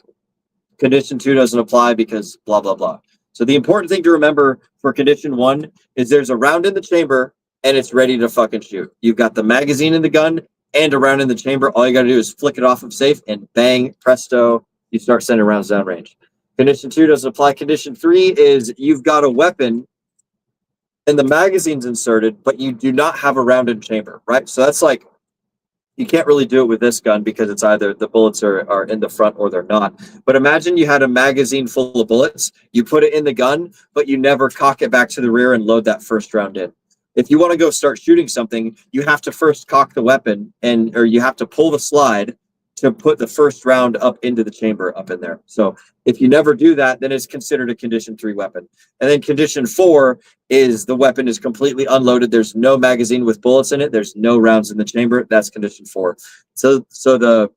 Condition 2 doesn't apply because blah blah blah. So the important thing to remember for condition 1 is there's a round in the chamber and it's ready to fucking shoot. You've got the magazine in the gun and a round in the chamber. All you got to do is flick it off of safe and bang, presto, you start sending rounds downrange. Condition 2 doesn't apply. Condition 3 is you've got a weapon and the magazine's inserted, but you do not have a round in chamber, right? So that's like, you can't really do it with this gun because it's either the bullets are in the front or they're not. But imagine you had a magazine full of bullets, you put it in the gun, but you never cock it back to the rear and load that first round in. If you want to go start shooting something, you have to first cock the weapon or you have to pull the slide to put the first round up into the chamber up in there. So if you never do that, then it's considered a condition 3 weapon. And then condition 4 is the weapon is completely unloaded. There's no magazine with bullets in it. There's no rounds in the chamber. That's condition 4. So the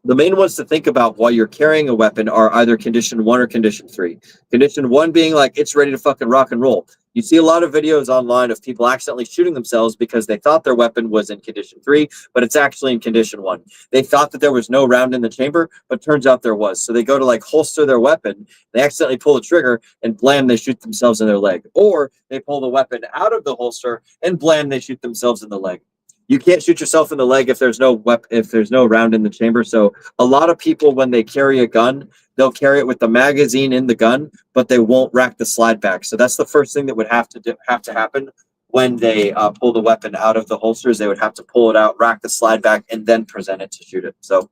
main ones to think about while you're carrying a weapon are either condition 1 or condition 3. Condition 1 being like, it's ready to fucking rock and roll. You see a lot of videos online of people accidentally shooting themselves because they thought their weapon was in condition 3, but it's actually in condition 1. They thought that there was no round in the chamber, but turns out there was. So they go to like holster their weapon, they accidentally pull the trigger, and blam, they shoot themselves in their leg. Or they pull the weapon out of the holster, and blam, they shoot themselves in the leg. You can't shoot yourself in the leg if there's no round in the chamber. So a lot of people, when they carry a gun, they'll carry it with the magazine in the gun, but they won't rack the slide back. So that's the first thing that would have to happen when they pull the weapon out of the holsters. They would have to pull it out, rack the slide back, and then present it to shoot it. So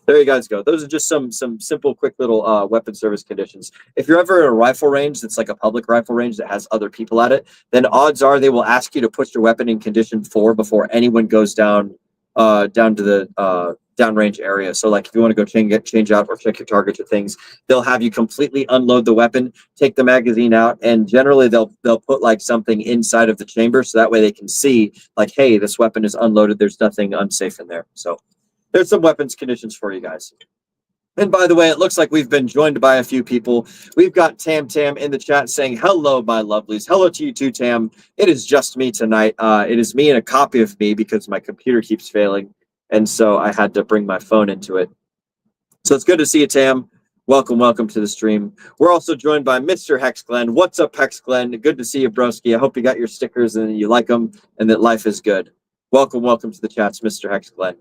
there you guys go. Those are just some simple, quick little weapon service conditions. If you're ever in a rifle range that's like a public rifle range that has other people at it, then odds are they will ask you to put your weapon in condition 4 before anyone goes down to the downrange area. So like if you want to go change out or check your targets or things, they'll have you completely unload the weapon, take the magazine out, and generally they'll put like something inside of the chamber so that way they can see like, hey, this weapon is unloaded. There's nothing unsafe in there. So there's some weapons conditions for you guys. And by the way, it looks like we've been joined by a few people. We've got Tam in the chat saying, hello, my lovelies. Hello to you too, Tam. It is just me tonight. It is me and a copy of me because my computer keeps failing. And so I had to bring my phone into it. So it's good to see you, Tam. Welcome to the stream. We're also joined by Mr. Hex Glenn. What's up, Hex Glenn? Good to see you, broski. I hope you got your stickers and you like them and that life is good. Welcome to the chats, Mr. Hex Glenn.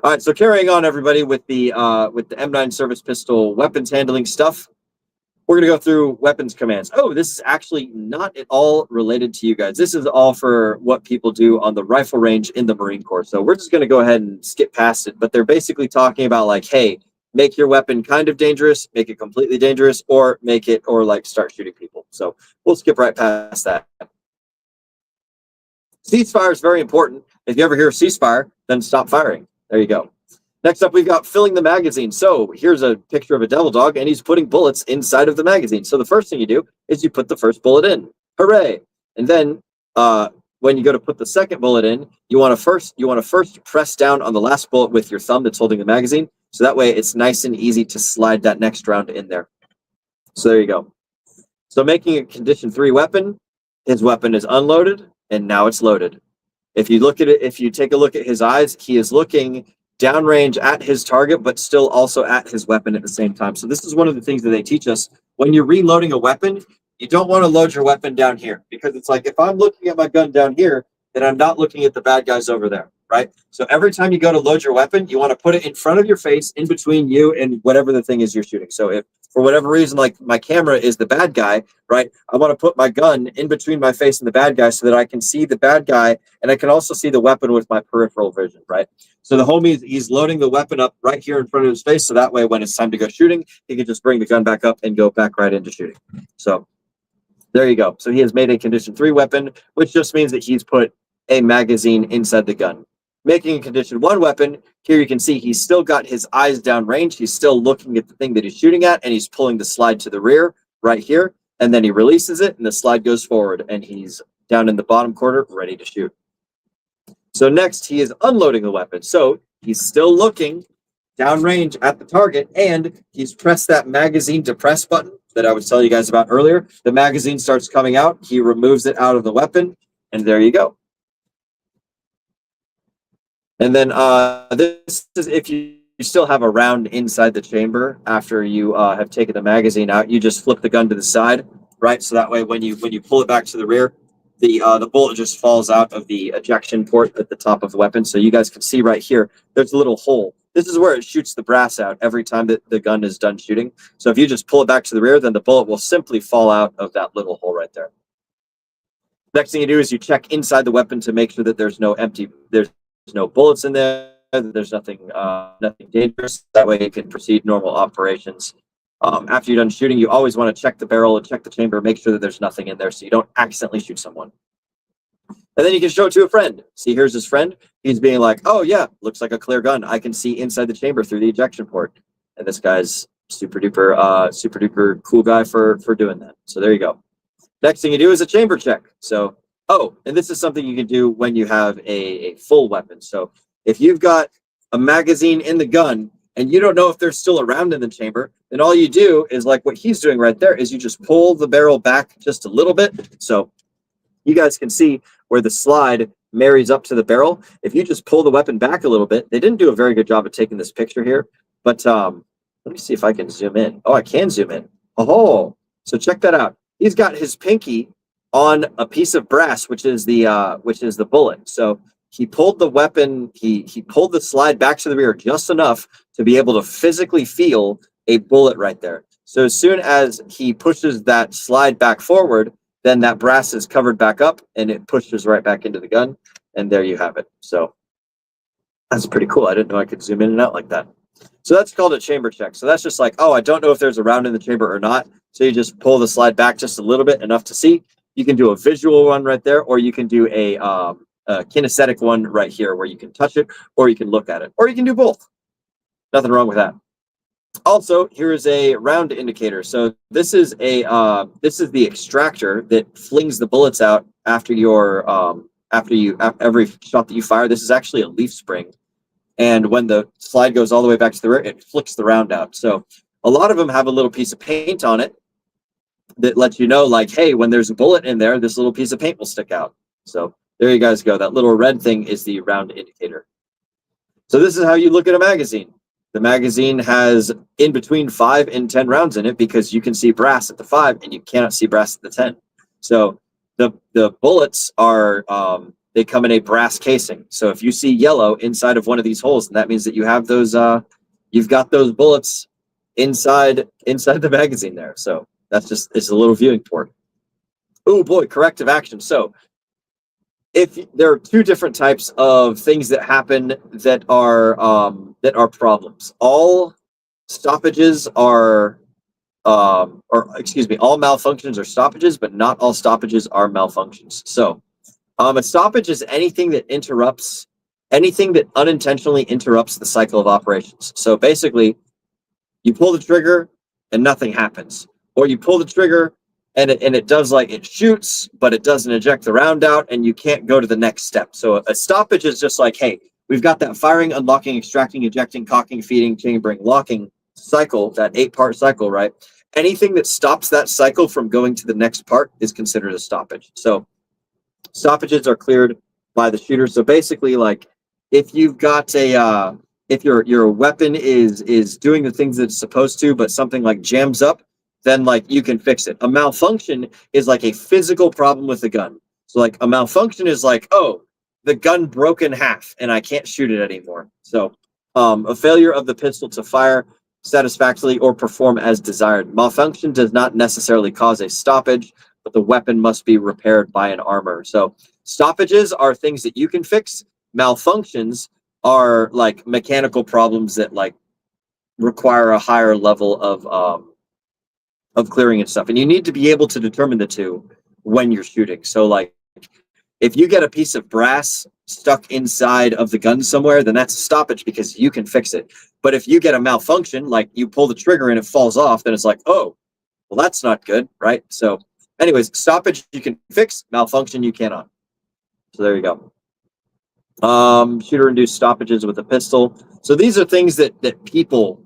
All right, so carrying on, everybody, with the M9 service pistol weapons handling stuff, we're going to go through weapons commands. Oh, this is actually not at all related to you guys. This is all for what people do on the rifle range in the Marine Corps. So we're just going to go ahead and skip past it. But they're basically talking about like, hey, make your weapon kind of dangerous, make it completely dangerous, or like start shooting people. So we'll skip right past that. Ceasefire is very important. If you ever hear ceasefire, then stop firing. There you go. Next up, we've got filling the magazine. So here's a picture of a devil dog, and he's putting bullets inside of the magazine. So the first thing you do is you put the first bullet in. Hooray! And then when you go to put the second bullet in, you want to first press down on the last bullet with your thumb that's holding the magazine. So that way it's nice and easy to slide that next round in there. So there you go. So making a condition 3 weapon, his weapon is unloaded, and now it's loaded. If you look at it, if you take a look at his eyes, he is looking downrange at his target, but still also at his weapon at the same time. So this is one of the things that they teach us. When you're reloading a weapon, you don't want to load your weapon down here because it's like, if I'm looking at my gun down here, then I'm not looking at the bad guys over there. right? So every time you go to load your weapon, you want to put it in front of your face, in between you and whatever the thing is you're shooting. So if for whatever reason, like my camera is the bad guy, right? I want to put my gun in between my face and the bad guy so that I can see the bad guy, and I can also see the weapon with my peripheral vision, right? So the homie, he's loading the weapon up right here in front of his face, so that way when it's time to go shooting, he can just bring the gun back up and go back right into shooting. So there you go. So he has made a condition 3 weapon, which just means that he's put a magazine inside the gun. Making a condition 1 weapon, here you can see he's still got his eyes downrange. He's still looking at the thing that he's shooting at, and he's pulling the slide to the rear right here, and then he releases it, and the slide goes forward, and he's down in the bottom corner, ready to shoot. So next, he is unloading the weapon. So he's still looking downrange at the target, and he's pressed that magazine depress button that I was telling you guys about earlier. The magazine starts coming out. He removes it out of the weapon, and there you go. And then this is if you still have a round inside the chamber after you have taken the magazine out. You just flip the gun to the side, right? So that way, when you pull it back to the rear, the bullet just falls out of the ejection port at the top of the weapon. So you guys can see right here, there's a little hole. This is where it shoots the brass out every time that the gun is done shooting. So if you just pull it back to the rear, then the bullet will simply fall out of that little hole right there. Next thing you do is you check inside the weapon to make sure that there's no bullets in there, there's nothing dangerous. That way you can proceed normal operations. After you're done shooting, you always want to check the barrel and check the chamber, make sure that there's nothing in there so you don't accidentally shoot someone. And then you can show it to a friend. See, here's his friend. He's being like, oh yeah, looks like a clear gun. I can see inside the chamber through the ejection port. And this guy's super duper cool guy for doing that. So there you go. Next thing you do is a chamber check. So, oh, and this is something you can do when you have a full weapon. So if you've got a magazine in the gun and you don't know if they're still around in the chamber, then all you do is like what he's doing right there is you just pull the barrel back just a little bit. So you guys can see where the slide marries up to the barrel. If you just pull the weapon back a little bit, they didn't do a very good job of taking this picture here, but let me see if I can zoom in. Oh, I can zoom in. Oh, so check that out. He's got his pinky on a piece of brass, which is the bullet. So he pulled the weapon, he pulled the slide back to the rear just enough to be able to physically feel a bullet right there. So as soon as he pushes that slide back forward, then that brass is covered back up and it pushes right back into the gun. And there you have it. So that's pretty cool. I didn't know I could zoom in and out like that. So that's called a chamber check. So that's just like, oh, I don't know if there's a round in the chamber or not. So you just pull the slide back just a little bit, enough to see. You can do a visual one right there, or you can do a kinesthetic one right here where you can touch it, or you can look at it, or you can do both. Nothing wrong with that. Also, here is a round indicator. So this is the extractor that flings the bullets out after every shot that you fire. This is actually a leaf spring, and when the slide goes all the way back to the rear, it flicks the round out. So a lot of them have a little piece of paint on it that lets you know, like, hey, when there's a bullet in there, this little piece of paint will stick out. So there you guys go. That little red thing is the round indicator. So this is how you look at a magazine. The magazine has in between 5 and 10 rounds in it because you can see brass at the 5 and you cannot see brass at the 10. So the bullets are, they come in a brass casing. So if you see yellow inside of one of these holes, then that means that you have those, you've got those bullets inside the magazine there. So that's just, it's a little viewing port. Oh boy, corrective action. So if there are 2 different types of things that happen that are problems. All stoppages are, all malfunctions are stoppages, but not all stoppages are malfunctions. So a stoppage is anything that unintentionally interrupts the cycle of operations. So basically, you pull the trigger and nothing happens, or you pull the trigger and it does, like, it shoots, but it doesn't eject the round out, and you can't go to the next step. So a stoppage is just like, hey, we've got that firing, unlocking, extracting, ejecting, cocking, feeding, chambering, locking cycle, that 8-part cycle, right? Anything that stops that cycle from going to the next part is considered a stoppage. So stoppages are cleared by the shooter. So basically, like, if you've got a if your weapon is doing the things that it's supposed to, but something like jams up, then, like, you can fix it. A malfunction is like a physical problem with the gun. So, like, a malfunction is like, oh, the gun broke in half and I can't shoot it anymore. So a failure of the pistol to fire satisfactorily or perform as desired. Malfunction does not necessarily cause a stoppage, but the weapon must be repaired by an armor. So stoppages are things that you can fix. Malfunctions are like mechanical problems that like require a higher level of clearing and stuff. And you need to be able to determine the two when you're shooting. So like if you get a piece of brass stuck inside of the gun somewhere, then that's a stoppage because you can fix it. But if you get a malfunction, like you pull the trigger and it falls off, then it's like, oh, well, that's not good, right? So anyways, stoppage you can fix, malfunction you cannot. So there you go. Shooter-induced stoppages with a pistol. So these are things that people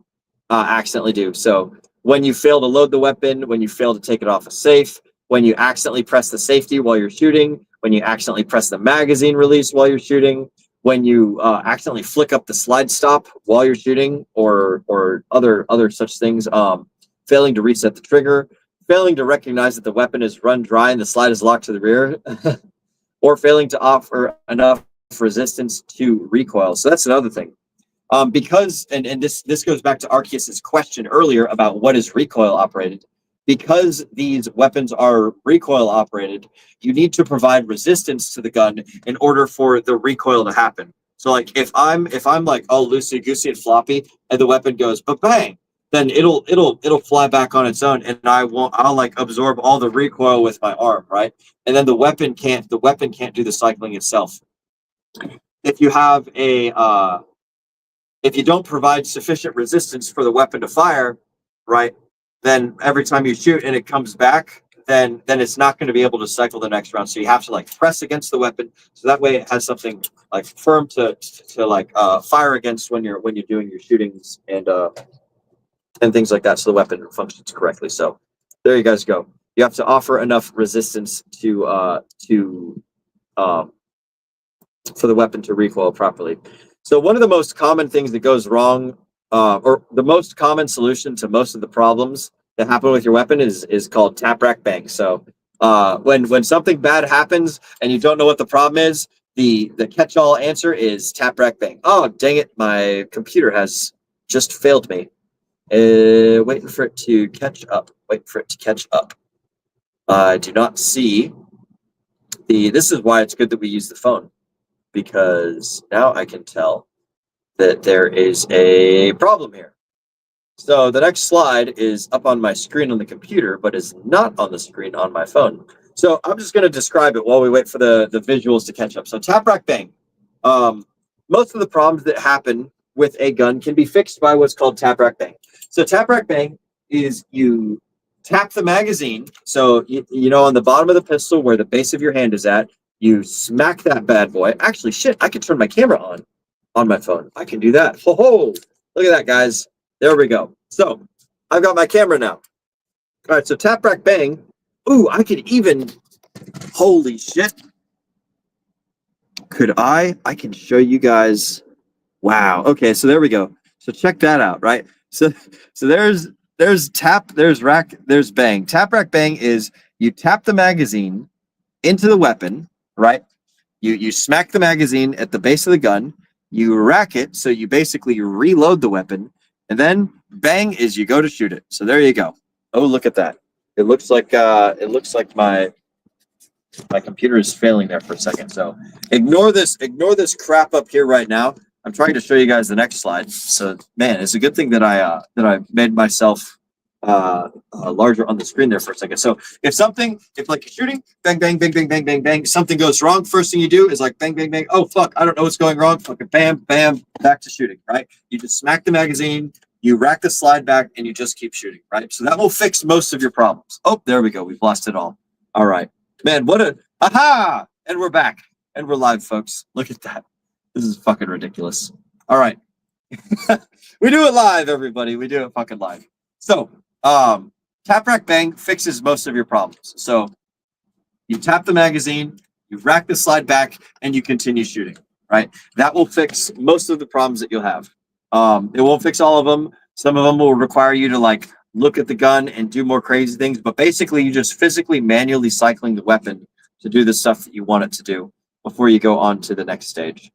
accidentally do. So when you fail to load the weapon, when you fail to take it off a safe, when you accidentally press the safety while you're shooting, when you accidentally press the magazine release while you're shooting, when you accidentally flick up the slide stop while you're shooting, or other such things, failing to reset the trigger, failing to recognize that the weapon is run dry and the slide is locked to the rear, or failing to offer enough resistance to recoil. So that's another thing. Because, and this goes back to Arceus's question earlier about what is recoil operated. Because these weapons are recoil operated, you need to provide resistance to the gun in order for the recoil to happen. So like if I'm like all loosey goosey and floppy and the weapon goes ba-bang, then it'll fly back on its own, and I'll like absorb all the recoil with my arm, right? And then the weapon can't do the cycling itself. If you have if you don't provide sufficient resistance for the weapon to fire, right, then every time you shoot and it comes back, then it's not going to be able to cycle the next round. So you have to like press against the weapon, so that way it has something like firm to like fire against when you're doing your shootings and things like that, so the weapon functions correctly. So there you guys go. You have to offer enough resistance for the weapon to recoil properly. So one of the most common things that goes wrong, or the most common solution to most of the problems that happen with your weapon is called tap, rack, bang. So when something bad happens and you don't know what the problem is, the catch-all answer is tap, rack, bang. Oh, dang it, my computer has just failed me. Waiting for it to catch up. I do not see this is why it's good that we use the phone, because now I can tell that there is a problem here. So the next slide is up on my screen on the computer, but is not on the screen on my phone. So I'm just going to describe it while we wait for the visuals to catch up. So tap, rack, bang. Most of the problems that happen with a gun can be fixed by what's called tap, rack, bang. So tap, rack, bang is you tap the magazine. So, you know, on the bottom of the pistol where the base of your hand is at, you smack that bad boy. Actually, shit, I can turn my camera on my phone. I can do that. Ho, look at that, guys. There we go. So I've got my camera now. All right, so tap, rack, bang. Ooh, I could even, holy shit. I can show you guys. Wow. Okay, so there we go. So check that out, right? So there's tap, there's rack, there's bang. Tap, rack, bang is you tap the magazine into the weapon, right? You smack the magazine at the base of the gun, you rack it, so you basically reload the weapon, and then bang is you go to shoot it. So there you go. Oh, look at that. It looks like my computer is failing there for a second. So ignore this crap up here right now. I'm trying to show you guys the next slide. So man, it's a good thing that I made myself larger on the screen there for a second. So if like you're shooting, bang, bang, bang, bang, bang, bang, bang, something goes wrong, first thing you do is like bang, bang, bang. Oh fuck, I don't know what's going wrong. Fucking bam, bam, back to shooting, right? You just smack the magazine, you rack the slide back, and you just keep shooting, right? So that will fix most of your problems. Oh, there we go. We've lost it all. All right. Man, aha! And we're back. And we're live, folks. Look at that. This is fucking ridiculous. All right. We do it live, everybody. We do it fucking live. So, tap, rack, bang fixes most of your problems. So, you tap the magazine, you rack the slide back, and you continue shooting, right? That will fix most of the problems that you'll have. It won't fix all of them. Some of them will require you to like look at the gun and do more crazy things, but basically you just physically manually cycling the weapon to do the stuff that you want it to do before you go on to the next stage.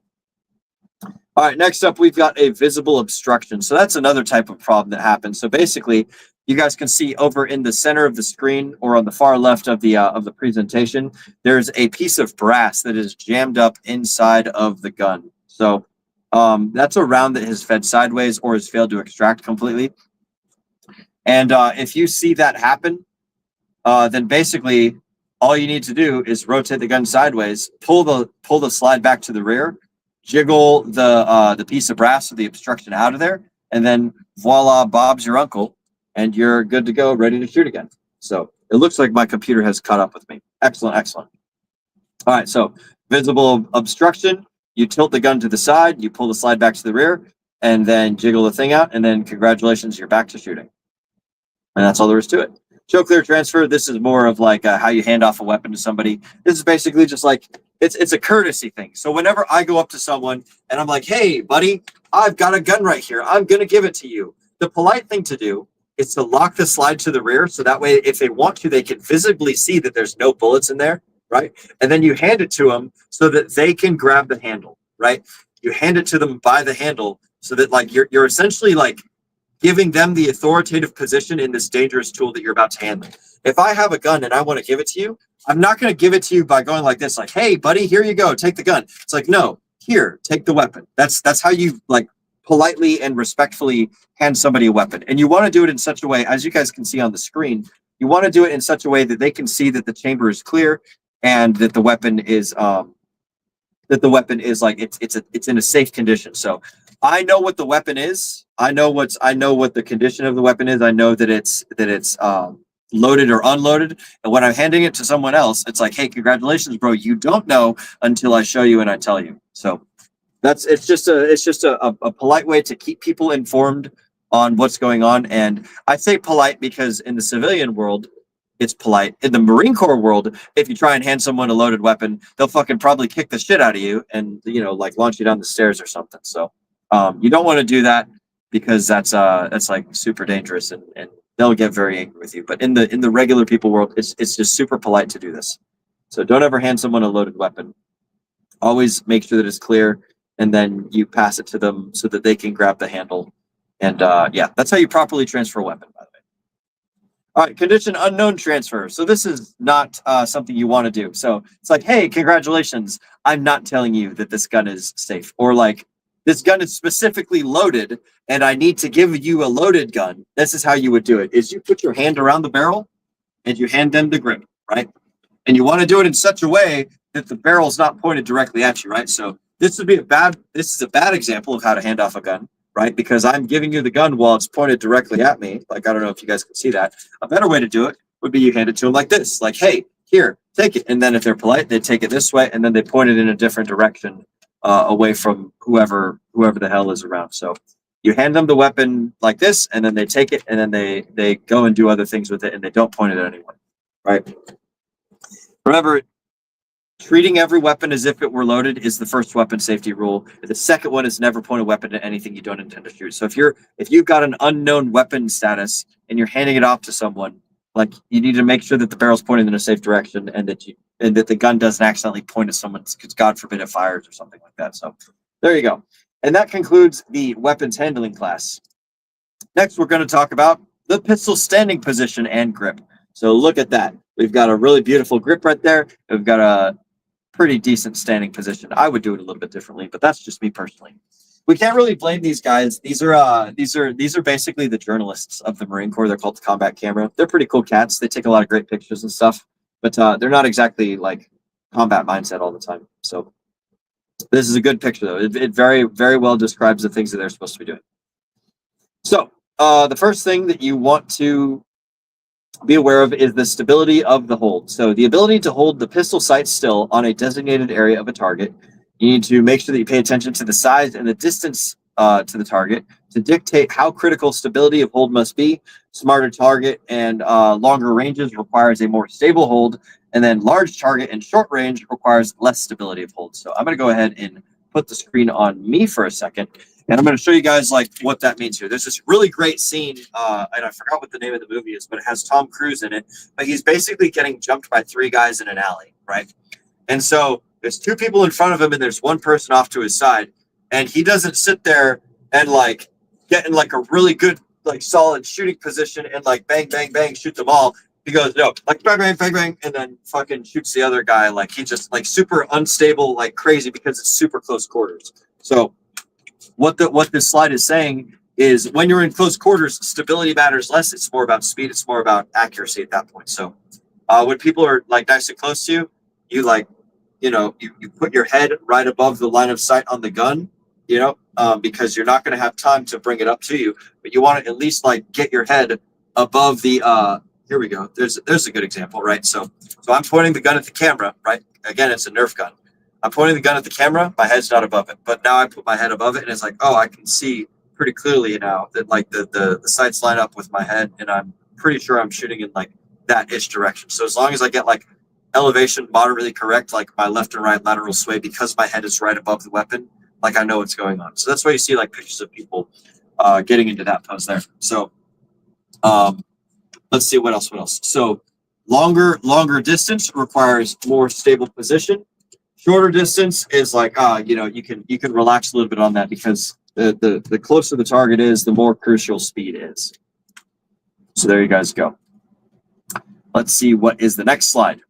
All right, next up, we've got a visible obstruction. So that's another type of problem that happens. So basically, you guys can see over in the center of the screen or on the far left of the presentation, there's a piece of brass that is jammed up inside of the gun. So that's a round that has fed sideways or has failed to extract completely. And if you see that happen, then basically all you need to do is rotate the gun sideways, pull the slide back to the rear, jiggle the piece of brass or the obstruction out of there, and then voila, Bob's your uncle, and you're good to go, ready to shoot again. So it looks like my computer has caught up with me. Excellent, excellent. All right, so visible obstruction, you tilt the gun to the side, you pull the slide back to the rear, and then jiggle the thing out, and then congratulations, you're back to shooting. And that's all there is to it. Show clear transfer, this is more of like how you hand off a weapon to somebody. This is basically just like, it's a courtesy thing. So whenever I go up to someone and I'm like, hey, buddy, I've got a gun right here. I'm going to give it to you. The polite thing to do is to lock the slide to the rear. So that way, if they want to, they can visibly see that there's no bullets in there, right? And then you hand it to them so that they can grab the handle, right? You hand it to them by the handle so that like you're essentially like giving them the authoritative position in this dangerous tool that you're about to hand them. If I have a gun and I want to give it to you, I'm not going to give it to you by going like this, like, hey, buddy, here you go, take the gun. It's like, no, here, take the weapon. That's how you like politely and respectfully hand somebody a weapon. And you want to do it in such a way, as you guys can see on the screen, you want to do it in such a way that they can see that the chamber is clear and that the weapon is like it's in a safe condition. So I know what the weapon is. I know what the condition of the weapon is. I know that it's loaded or unloaded. And when I'm handing it to someone else, it's like, hey, congratulations, bro. You don't know until I show you and I tell you. So it's just a polite way to keep people informed on what's going on. And I say polite because in the civilian world, it's polite. In the Marine Corps world, if you try and hand someone a loaded weapon, they'll fucking probably kick the shit out of you and, like launch you down the stairs or something. So you don't want to do that because that's like super dangerous and they'll get very angry with you. But in the regular people world, it's just super polite to do this. So don't ever hand someone a loaded weapon. Always make sure that it's clear, and then you pass it to them so that they can grab the handle. And yeah, that's how you properly transfer a weapon, by the way. All right, condition unknown transfer. So this is not something you want to do. So it's like, hey, congratulations. I'm not telling you that this gun is safe, or like, this gun is specifically loaded and I need to give you a loaded gun. This is how you would do it, is you put your hand around the barrel and you hand them the grip, right? And you want to do it in such a way that the barrel is not pointed directly at you, right? So this is a bad example of how to hand off a gun, right? Because I'm giving you the gun while it's pointed directly at me. Like, I don't know if you guys can see that. A better way to do it would be you hand it to them like this, like, hey, here, take it. And then if they're polite, they take it this way and then they point it in a different direction. Away from whoever the hell is around. So you hand them the weapon like this, and then they take it, and then they go and do other things with it, and they don't point it at anyone, right? Remember, treating every weapon as if it were loaded is the first weapon safety rule. The second one is never point a weapon at anything you don't intend to shoot. So if you've got an unknown weapon status and you're handing it off to someone, like, you need to make sure that the barrel's pointed in a safe direction and that the gun doesn't accidentally point at someone, because God forbid it fires or something like that. So there you go. And that concludes the weapons handling class. Next, we're going to talk about the pistol standing position and grip. So look at that. We've got a really beautiful grip right there. We've got a pretty decent standing position. I would do it a little bit differently, but that's just me personally. We can't really blame these guys. These are basically the journalists of the Marine Corps. They're called the Combat Camera. They're pretty cool cats. They take a lot of great pictures and stuff, but they're not exactly like combat mindset all the time. So this is a good picture, though. It very, very well describes the things that they're supposed to be doing. So the first thing that you want to be aware of is the stability of the hold. So the ability to hold the pistol sight still on a designated area of a target. You need to make sure that you pay attention to the size and the distance to the target to dictate how critical stability of hold must be. Smarter target and longer ranges requires a more stable hold, and then large target and short range requires less stability of hold. So I'm going to go ahead and put the screen on me for a second, and I'm going to show you guys like what that means here. There's this really great scene, and I forgot what the name of the movie is, but it has Tom Cruise in it. But he's basically getting jumped by three guys in an alley, right? And so there's two people in front of him and there's one person off to his side, and he doesn't sit there and like get in like a really good, like solid shooting position and like bang, bang, bang, shoot them all. He goes, no, like bang, bang, bang, bang, and then fucking shoots the other guy. Like he just like super unstable, like crazy, because it's super close quarters. So what this slide is saying is when you're in close quarters, stability matters less. It's more about speed. It's more about accuracy at that point. So when people are like nice and close to you, you like, you know, you put your head right above the line of sight on the gun, you know, because you're not going to have time to bring it up to you, but you want to at least like get your head above the, here we go. There's a good example, right? So I'm pointing the gun at the camera, right? Again, it's a Nerf gun. I'm pointing the gun at the camera. My head's not above it, but now I put my head above it, and it's like, oh, I can see pretty clearly now that like the sights line up with my head, and I'm pretty sure I'm shooting in like that ish direction. So as long as I get like elevation moderately correct, like my left and right lateral sway, because my head is right above the weapon, like I know what's going on. So that's why you see like pictures of people getting into that pose there. So let's see what else. So longer distance requires more stable position. Shorter distance is like, you know, you can relax a little bit on that, because the closer the target is, the more crucial speed is. So there you guys go. Let's see what is the next slide.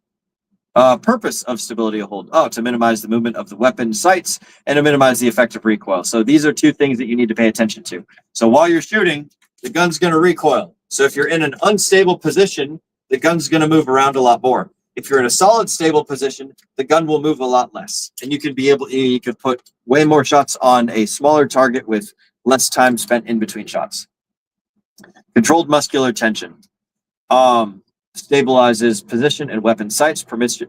Purpose of stability of hold. Oh, to minimize the movement of the weapon sights and to minimize the effect of recoil. So these are two things that you need to pay attention to. So while you're shooting, the gun's going to recoil. So if you're in an unstable position, the gun's going to move around a lot more. If you're in a solid, stable position, the gun will move a lot less. And you could put way more shots on a smaller target with less time spent in between shots. Controlled muscular tension. Stabilizes position and weapon sights, permits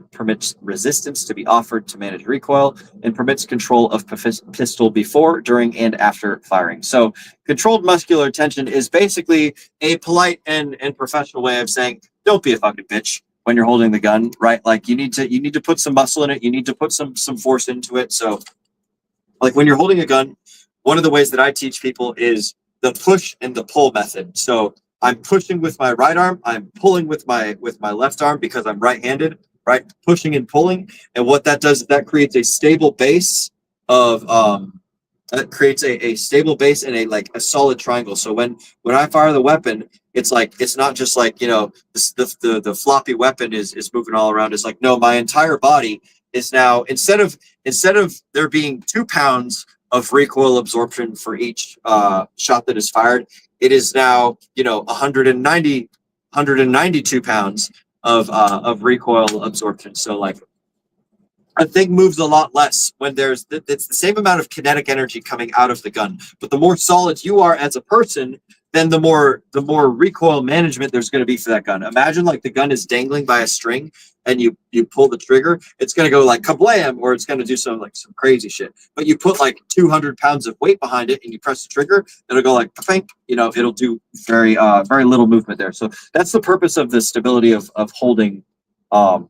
resistance to be offered to manage recoil, and permits control of pistol before, during, and after firing. So controlled muscular tension is basically a polite and professional way of saying, don't be a fucking bitch when you're holding the gun, right? Like you need to put some muscle in it. You need to put some force into it. So like when you're holding a gun, one of the ways that I teach people is the push and the pull method. So I'm pushing with my right arm. I'm pulling with my left arm because I'm right-handed, right? Pushing and pulling. And what that does is that creates a stable base of that creates a stable base and a solid triangle. So when I fire the weapon, it's like, it's not just like, you know, the floppy weapon is moving all around. It's like, no, my entire body is now, instead of there being 2 pounds of recoil absorption for each shot that is fired, it is now, you know, 192 pounds of recoil absorption. So like a thing moves a lot less when it's the same amount of kinetic energy coming out of the gun. But the more solid you are as a person, then the more recoil management there's going to be for that gun. Imagine like the gun is dangling by a string and you pull the trigger, it's going to go like kablam, or it's going to do some crazy shit. But you put like 200 pounds of weight behind it and you press the trigger, it'll go like, you know, it'll do very little movement there. So that's the purpose of the stability of holding, or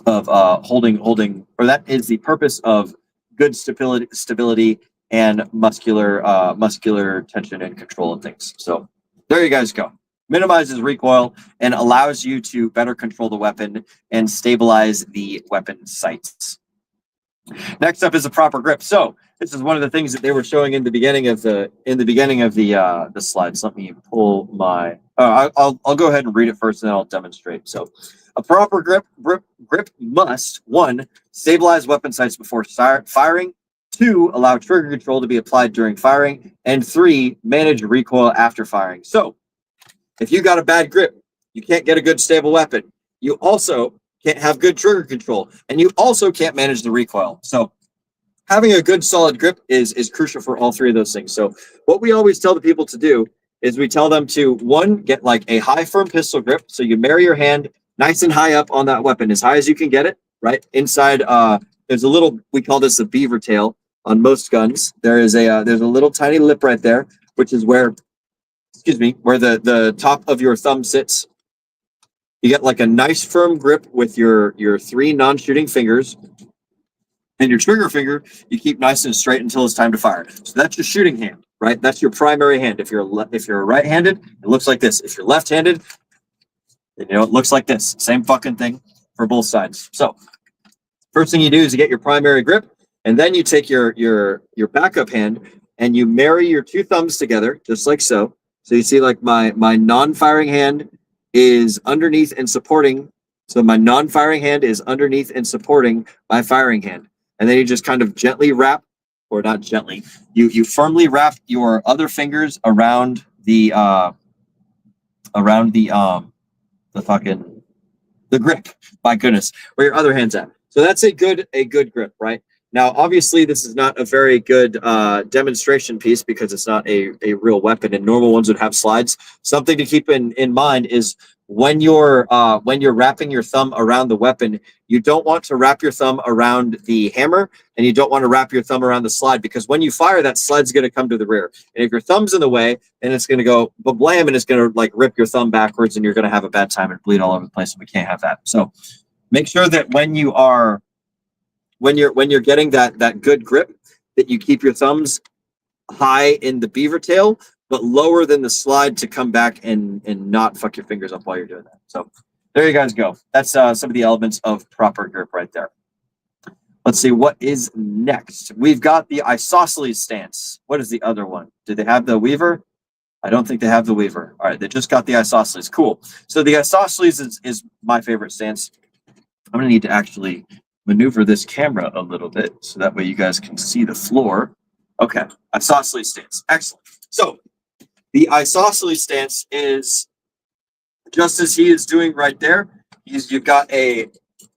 that is the purpose of good stability and muscular tension and control of things. So there you guys go. Minimizes recoil and allows you to better control the weapon and stabilize the weapon sights. Next up is a proper grip. So this is one of the things that they were showing in the beginning of the slides. Let me pull my. I'll go ahead and read it first, and then I'll demonstrate. So, a proper grip must 1, stabilize weapon sights before firing. 2, allow trigger control to be applied during firing, and 3, manage recoil after firing. So, if you got a bad grip, you can't get a good stable weapon. You also can't have good trigger control, and you also can't manage the recoil. So having a good solid grip is crucial for all 3 of those things. So what we always tell the people to do is we tell them to, 1, get like a high firm pistol grip. So you marry your hand nice and high up on that weapon, as high as you can get it, right? Inside, there's a little, we call this a beaver tail on most guns. There's a little tiny lip right there, which is where the top of your thumb sits. You get like a nice firm grip with your 3 non-shooting fingers, and your trigger finger you keep nice and straight until it's time to fire. So that's your shooting hand, right? That's your primary hand. If you're right-handed, it looks like this. If you're left-handed, you know, it looks like this. Same fucking thing for both sides. So First thing you do is you get your primary grip, and then you take your backup hand and you marry your two thumbs together, just like so. So you see like my non-firing hand is underneath and supporting. So my non-firing hand is underneath and supporting my firing hand. And then you just kind of gently wrap, or not gently, you firmly wrap your other fingers around the grip. My goodness, where your other hand's at. So that's a good grip, right? Now, obviously, this is not a very good demonstration piece because it's not a real weapon, and normal ones would have slides. Something to keep in mind is when you're wrapping your thumb around the weapon, you don't want to wrap your thumb around the hammer, and you don't want to wrap your thumb around the slide, because when you fire, that slide's going to come to the rear. And if your thumb's in the way, then it's going to go blam, and it's going to like rip your thumb backwards, and you're going to have a bad time and bleed all over the place. And we can't have that. So make sure that when you're getting that good grip, that you keep your thumbs high in the beaver tail, but lower than the slide to come back and not fuck your fingers up while you're doing that. So there you guys go. That's some of the elements of proper grip right there. Let's see what is next. We've got the isosceles stance. What is the other one? Do they have the weaver? I don't think they have the weaver. All right, they just got the isosceles. Cool. So the isosceles is my favorite stance. I'm going to need to actually maneuver this camera a little bit so that way you guys can see the floor. Okay, isosceles stance. Excellent. So the isosceles stance is just as he is doing right there. You've got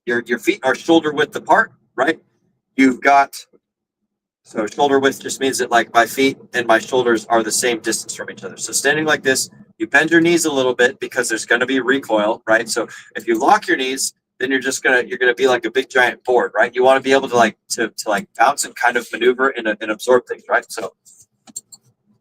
your feet are shoulder width apart, right? You've got, so shoulder width just means that like my feet and my shoulders are the same distance from each other. So standing like this, you bend your knees a little bit because there's going to be recoil, right? So if you lock your knees, then you're gonna be like a big giant board, right? You want to be able to bounce and kind of maneuver and absorb things, right? So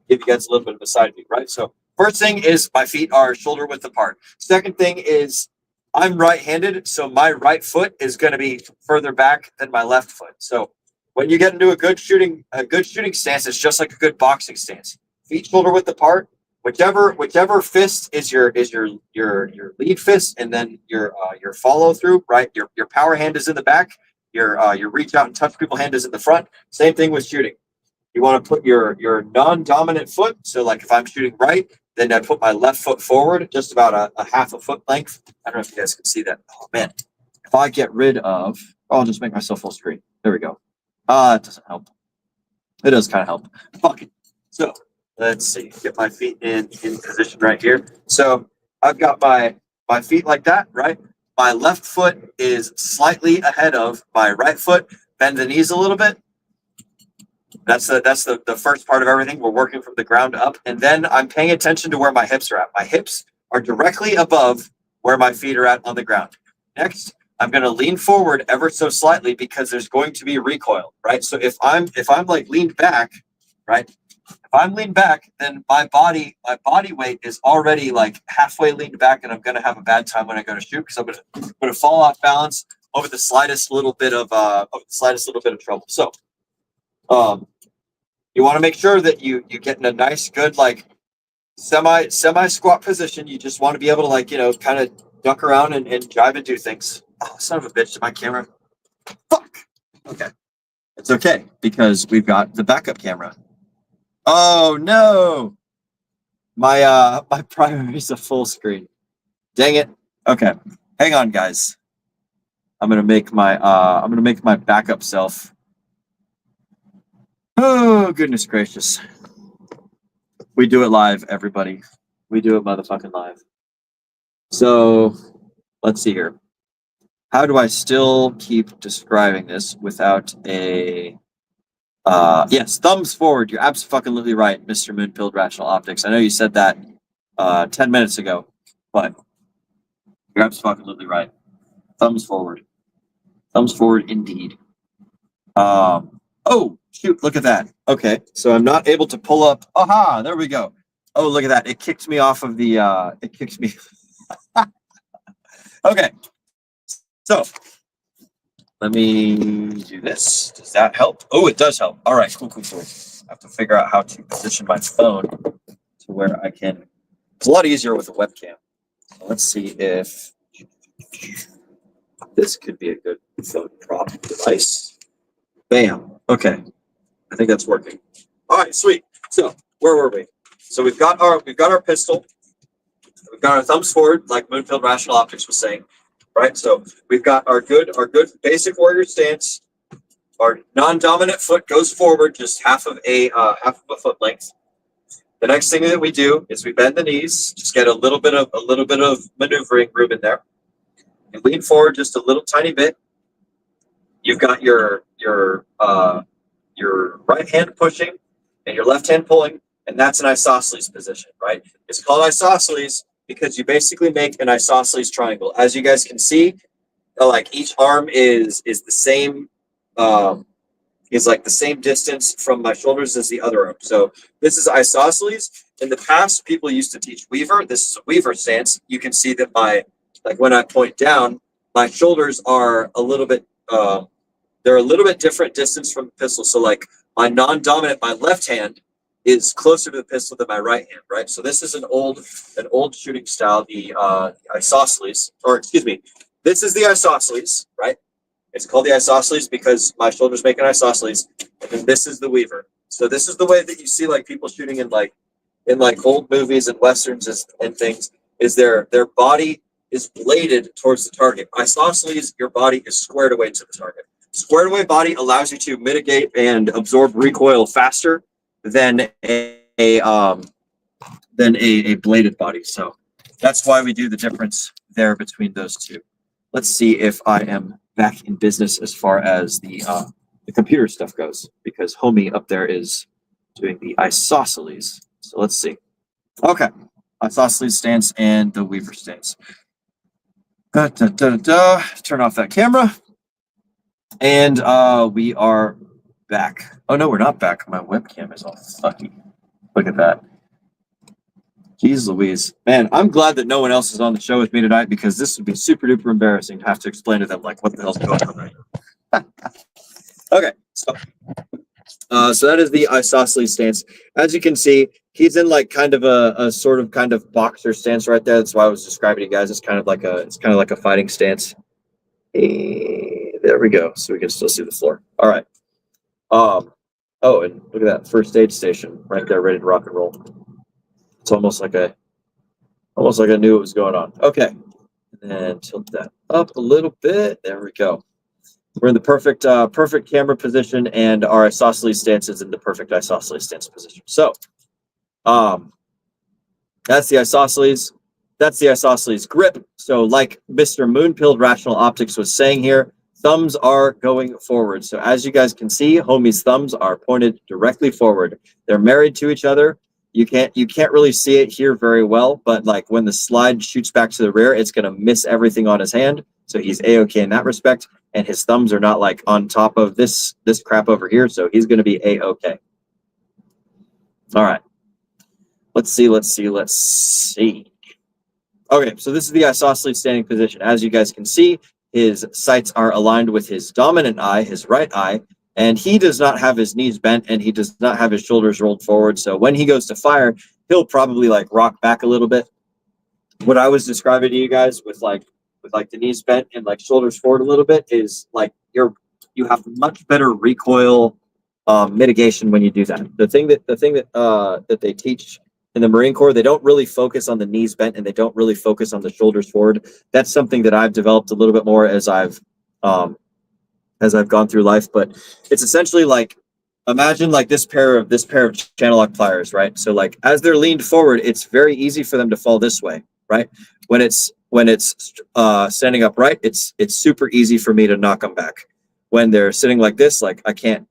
give you guys a little bit of a side view, right? So first thing is my feet are shoulder width apart. Second thing is I'm right-handed, so my right foot is going to be further back than my left foot. So when you get into a good shooting stance, it's just like a good boxing stance. Feet shoulder width apart. Whichever fist is your lead fist, and then your follow through, right? Your power hand is in the back. Your reach out and touch people hand is in the front. Same thing with shooting. You want to put your non-dominant foot. So like if I'm shooting right, then I put my left foot forward, just about a half a foot length. I don't know if you guys can see that. Oh man, if I get rid of, I'll just make myself full screen. There we go. It doesn't help. It does kind of help. Fuck it. So let's see, get my feet in position right here. So I've got my feet like that, right? My left foot is slightly ahead of my right foot. Bend the knees a little bit. That's the first part of everything. We're working from the ground up. And then I'm paying attention to where my hips are at. My hips are directly above where my feet are at on the ground. Next, I'm going to lean forward ever so slightly because there's going to be recoil, right? So if I'm like leaned back, right? If I'm leaned back, then my body weight is already like halfway leaned back, and I'm going to have a bad time when I go to shoot because I'm going to fall off balance over the slightest little bit of trouble. So, you want to make sure that you get in a nice, good like semi squat position. You just want to be able to kind of duck around and jive and do things. Oh, son of a bitch! My camera. Fuck. Okay, it's okay because we've got the backup camera. Oh no, my primary is a full screen. Dang it. Okay, hang on, guys. I'm gonna make my backup self. Oh goodness gracious. We do it live, everybody. We do it motherfucking live. So let's see here. How do I still keep describing this without a yes, thumbs forward. You're absolutely right, Mr. Moonpilled Rational Optics. I know you said that 10 minutes ago, but you're absolutely right. Thumbs forward. Thumbs forward indeed. Oh, shoot, look at that. Okay, so I'm not able to pull up. Aha, there we go. Oh, look at that. It kicked me off of the, it kicks me. Okay, so let me do this. Does that help? Oh, it does help. All right, cool. I have to figure out how to position my phone to where I can. It's a lot easier with a webcam. So let's see if this could be a good phone prop device. Bam. Okay. I think that's working. All right, sweet. So where were we? So we've got our pistol. We've got our thumbs forward, like Moonfield Rational Optics was saying, right? So we've got our good basic warrior stance. Our non-dominant foot goes forward just half of a foot length. The next thing that we do is we bend the knees, just get a little bit of maneuvering room in there. You lean forward just a little tiny bit. You've got your right hand pushing and your left hand pulling, and that's an isosceles position, right? It's called isosceles because you basically make an isosceles triangle. As you guys can see, like each arm is the same, is like the same distance from my shoulders as the other arm. So this is isosceles. In the past, people used to teach Weaver. This is a Weaver stance. You can see that when I point down, my shoulders are a little bit, they're a little bit different distance from the pistol. So like my non-dominant, my left hand is closer to the pistol than my right hand, right? So this is an old shooting style, the isosceles, or excuse me, this is the isosceles, right? It's called the isosceles because my shoulders make an isosceles, and then this is the Weaver. So this is the way that you see like people shooting in like old movies and westerns and things, is their body is bladed towards the target. Isosceles, your body is squared away to the target. Squared away body allows you to mitigate and absorb recoil faster than a bladed body. So that's why we do the difference there between those two. Let's see if I am back in business as far as the computer stuff goes, because homie up there is doing the isosceles. So let's see. Okay, isosceles stance and the Weaver stance. Turn off that camera. And we are back. Oh no, we're not back. My webcam is all fucky. Look at that. Jeez Louise. Man, I'm glad that no one else is on the show with me tonight, because this would be super duper embarrassing to have to explain to them like what the hell's going on right now. Okay, so that is the isosceles stance. As you can see, he's in like kind of a sort of kind of boxer stance right there. That's why I was describing to you guys. It's kind of like a fighting stance. There we go. So we can still see the floor. All right. Oh, and look at that first aid station right there, ready to rock and roll. It's almost like I knew what was going on. Okay. And then tilt that up a little bit. There we go. We're in the perfect camera position, and our isosceles stance is in the perfect isosceles stance position. So, that's the isosceles. That's the isosceles grip. So like Mr. Moonpilled Rational Optics was saying here, thumbs are going forward. So as you guys can see, homie's thumbs are pointed directly forward. They're married to each other. You can't really see it here very well, but like when the slide shoots back to the rear, it's going to miss everything on his hand. So he's A-okay in that respect. And his thumbs are not like on top of this crap over here. So he's going to be A-okay. All right. Let's see. Okay, so this is the isosceles standing position. As you guys can see, his sights are aligned with his dominant eye, his right eye, and he does not have his knees bent, and he does not have his shoulders rolled forward. So when he goes to fire, he'll probably like rock back a little bit. What I was describing to you guys with the knees bent and like shoulders forward a little bit is like you have much better recoil mitigation when you do that. The thing that they teach in the Marine Corps, they don't really focus on the knees bent, and they don't really focus on the shoulders forward. That's something that I've developed a little bit more as I've gone through life. But it's essentially like, imagine like this pair of channel lock pliers, right? So like as they're leaned forward, it's very easy for them to fall this way, right? When it's standing upright, it's super easy for me to knock them back. When they're sitting like this, like I can't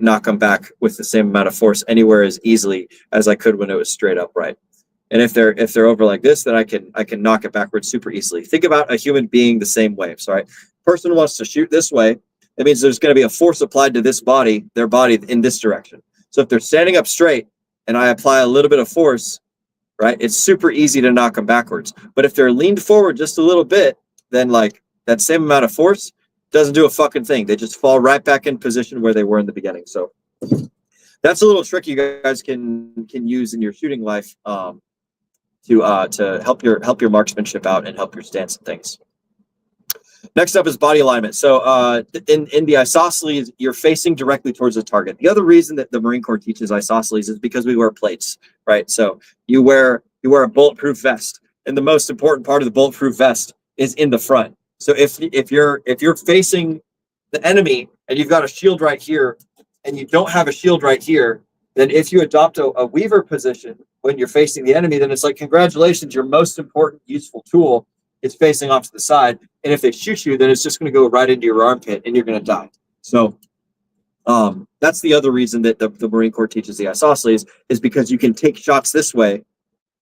knock them back with the same amount of force anywhere as easily as I could when it was straight upright. And if they're over like this, then I can knock it backwards super easily. Think about a human being the same way. So, right, person wants to shoot this way. That means there's going to be a force applied to their body in this direction. So if they're standing up straight and I apply a little bit of force, right, it's super easy to knock them backwards. But if they're leaned forward just a little bit, then like that same amount of force doesn't do a fucking thing. They just fall right back in position where they were in the beginning. So that's a little trick you guys can use in your shooting life to help your marksmanship out and help your stance and things. Next up is body alignment. So in the isosceles, you're facing directly towards the target. The other reason that the Marine Corps teaches isosceles is because we wear plates, right? So you wear a bulletproof vest, and the most important part of the bulletproof vest is in the front. So if you're facing the enemy and you've got a shield right here, and you don't have a shield right here, then if you adopt a weaver position when you're facing the enemy, then it's like, congratulations, your most important useful tool is facing off to the side. And if they shoot you, then it's just going to go right into your armpit and you're going to die. So that's the other reason that the Marine Corps teaches the isosceles, is because you can take shots this way,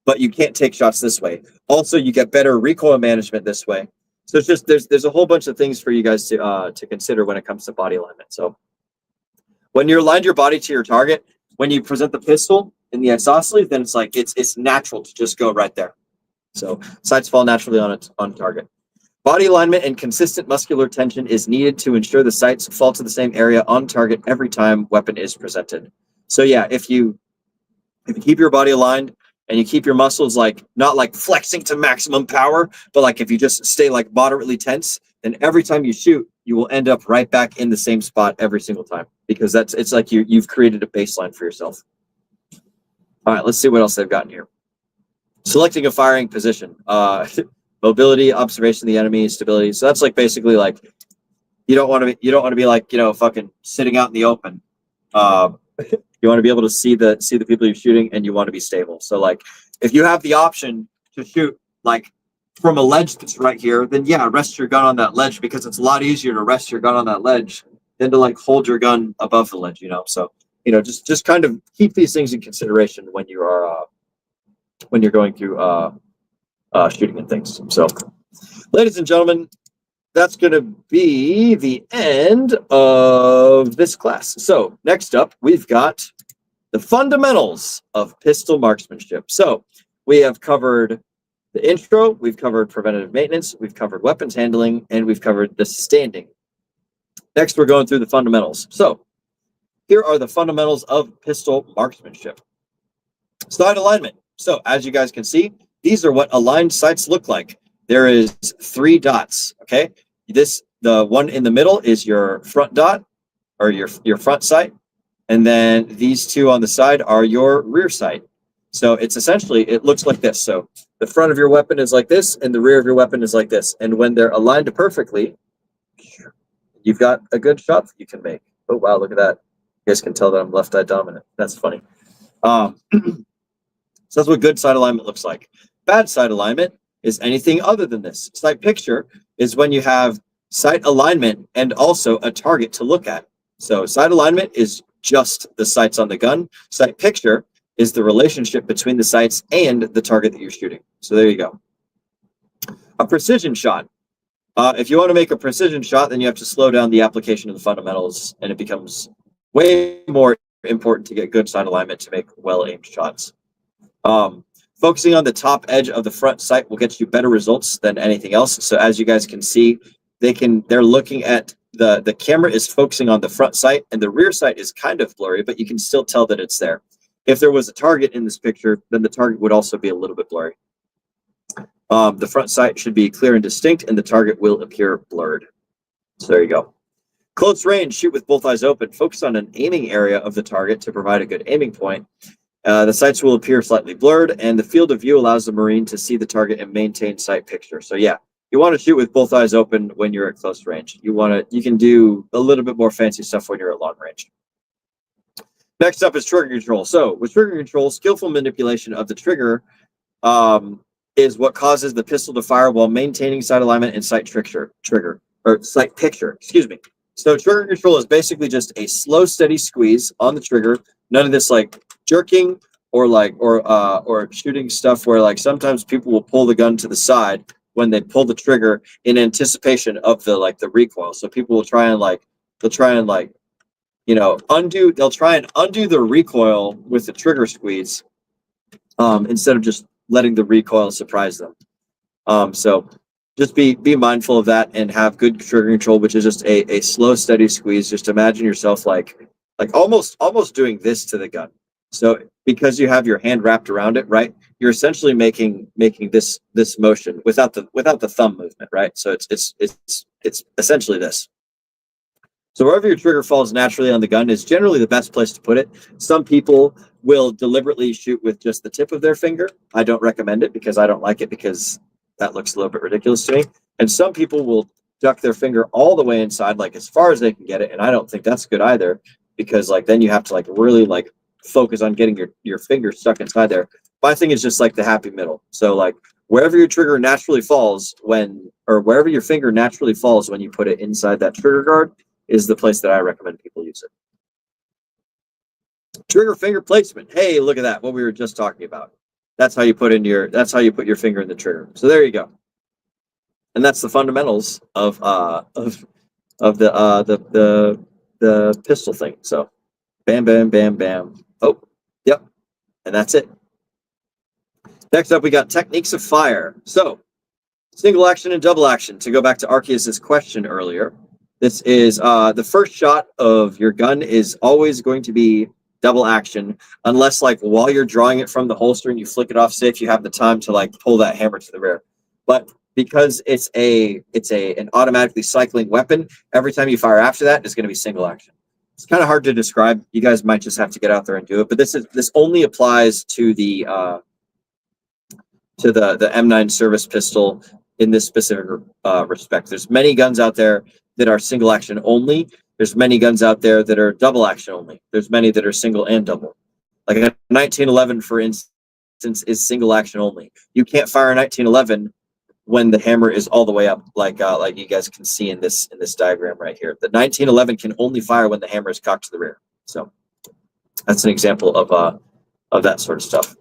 but you can't take shots this way. Also, you get better recoil management this way. So it's just there's a whole bunch of things for you guys to consider when it comes to body alignment. So when you aligned your body to your target, when you present the pistol in the isosceles, then it's like it's natural to just go right there. So sights fall naturally on target. Body alignment and consistent muscular tension is needed to ensure the sights fall to the same area on target every time weapon is presented. So yeah, if you keep your body aligned and you keep your muscles not like flexing to maximum power, but like if you just stay like moderately tense, then every time you shoot, you will end up right back in the same spot every single time, because it's like you've created a baseline for yourself. All right, let's see what else they've got in here. Selecting a firing position, mobility, observation of the enemy, stability. So that's like basically like you don't want to be like, fucking sitting out in the open. You want to be able to see the people you're shooting, and you want to be stable. So like if you have the option to shoot like from a ledge that's right here, then yeah, rest your gun on that ledge, because it's a lot easier to rest your gun on that ledge than to like hold your gun above the ledge, So just kind of keep these things in consideration when you are when you're going through shooting and things. So, ladies and gentlemen, that's going to be the end of this class. So next up, we've got the fundamentals of pistol marksmanship. So we have covered the intro, we've covered preventative maintenance, we've covered weapons handling, and we've covered the standing. Next, we're going through the fundamentals. So here are the fundamentals of pistol marksmanship. Sight alignment. So as you guys can see, these are what aligned sights look like. There is 3 dots, okay? The one in the middle is your front dot, or your front sight, and then these 2 on the side are your rear sight. So it's essentially, it looks like this. So the front of your weapon is like this, and the rear of your weapon is like this. And when they're aligned perfectly, you've got a good shot that you can make. Oh wow, look at that. You guys can tell that I'm left eye dominant. That's funny. So that's what good sight alignment looks like. Bad sight alignment is anything other than this. Sight picture is when you have sight alignment and also a target to look at. So sight alignment is just the sights on the gun. Sight picture is the relationship between the sights and the target that you're shooting. So there you go. A precision shot. If you want to make a precision shot, then you have to slow down the application of the fundamentals, and it becomes way more important to get good sight alignment to make well-aimed shots. Focusing on the top edge of the front sight will get you better results than anything else. So as you guys can see, they're looking at the camera is focusing on the front sight, and the rear sight is kind of blurry, but you can still tell that it's there. If there was a target in this picture, then the target would also be a little bit blurry. The front sight should be clear and distinct, and the target will appear blurred. So there you go. Close range, shoot with both eyes open. Focus on an aiming area of the target to provide a good aiming point. The sights will appear slightly blurred, and the field of view allows the Marine to see the target and maintain sight picture. So yeah, you want to shoot with both eyes open when you're at close range. You can do a little bit more fancy stuff when you're at long range. Next up is trigger control. So with trigger control, skillful manipulation of the trigger is what causes the pistol to fire while maintaining sight alignment and sight picture. Excuse me. So trigger control is basically just a slow, steady squeeze on the trigger. None of this like jerking or shooting stuff where like sometimes people will pull the gun to the side when they pull the trigger in anticipation of the recoil. So people will try and undo the recoil with the trigger squeeze instead of just letting the recoil surprise them. So just be mindful of that and have good trigger control, which is just a slow, steady squeeze. Just imagine yourself like almost doing this to the gun. So because you have your hand wrapped around it, right, you're essentially making this motion without the thumb movement, right? So it's it's essentially this. So wherever your trigger falls naturally on the gun is generally the best place to put it. Some people will deliberately shoot with just the tip of their finger. I don't recommend it because I don't like it, because that looks a little bit ridiculous to me. And some people will duck their finger all the way inside, like as far as they can get it. And I don't think that's good either, because like then you have to like really like focus on getting your finger stuck inside there. My thing is just like the happy middle. So like wherever your trigger naturally falls or wherever your finger naturally falls when you put it inside that trigger guard is the place that I recommend people use it. Trigger finger placement. Hey, look at that. What we were just talking about. That's how you put your finger in the trigger. So there you go. And that's the fundamentals of the pistol thing. So bam, bam, bam, bam. Oh, yep. And that's it. Next up, we got techniques of fire. So single action and double action. To go back to Arceus's question earlier, this is the first shot of your gun is always going to be double action, unless like while you're drawing it from the holster and you flick it off safe, you have the time to like pull that hammer to the rear. But because it's an automatically cycling weapon, every time you fire after that, it's going to be single action. It's kind of hard to describe. You guys might just have to get out there and do it. But this only applies to the M9 service pistol in this specific respect. There's many guns out there that are single action only. There's many guns out there that are double action only. There's many that are single and double. Like a 1911, for instance, is single action only. You can't fire a 1911 when the hammer is all the way up, like you guys can see in this diagram right here. The 1911 can only fire when the hammer is cocked to the rear. So that's an example of that sort of stuff.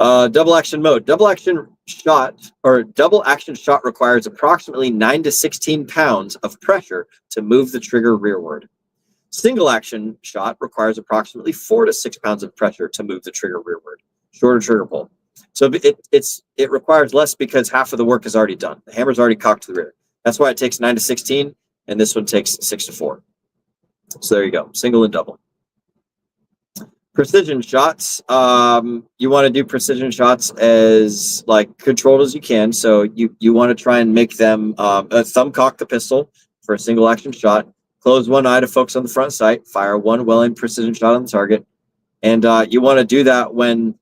Double action mode. Double action shot requires approximately 9 to 16 pounds of pressure to move the trigger rearward. Single action shot requires approximately 4 to 6 pounds of pressure to move the trigger rearward. Shorter trigger pull. So it requires less because half of the work is already done. The hammer's already cocked to the rear. That's why it takes 9 to 16, and this one takes 6 to 4. So there you go, single and double. Precision shots. You want to do precision shots as like controlled as you can. So you want to try and make them thumb cock the pistol for a single action shot. Close one eye to focus on the front sight. Fire one well-aimed precision shot on the target, and you want to do that when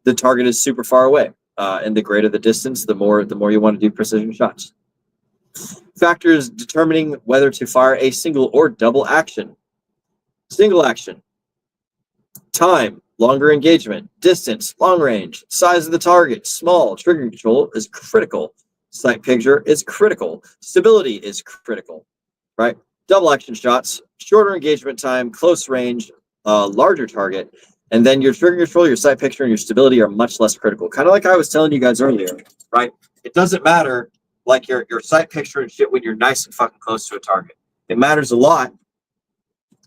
the target is super far away. And the greater the distance, the more you want to do precision shots. Factors determining whether to fire a single or double action. Single action. Time, longer engagement, distance, long range, size of the target, small, trigger control is critical. Sight picture is critical. Stability is critical, right? Double action shots, shorter engagement time, close range, larger target, and then your trigger control, your sight picture, and your stability are much less critical. Kind of like I was telling you guys earlier, right? It doesn't matter like your sight picture and shit when you're nice and fucking close to a target. It matters a lot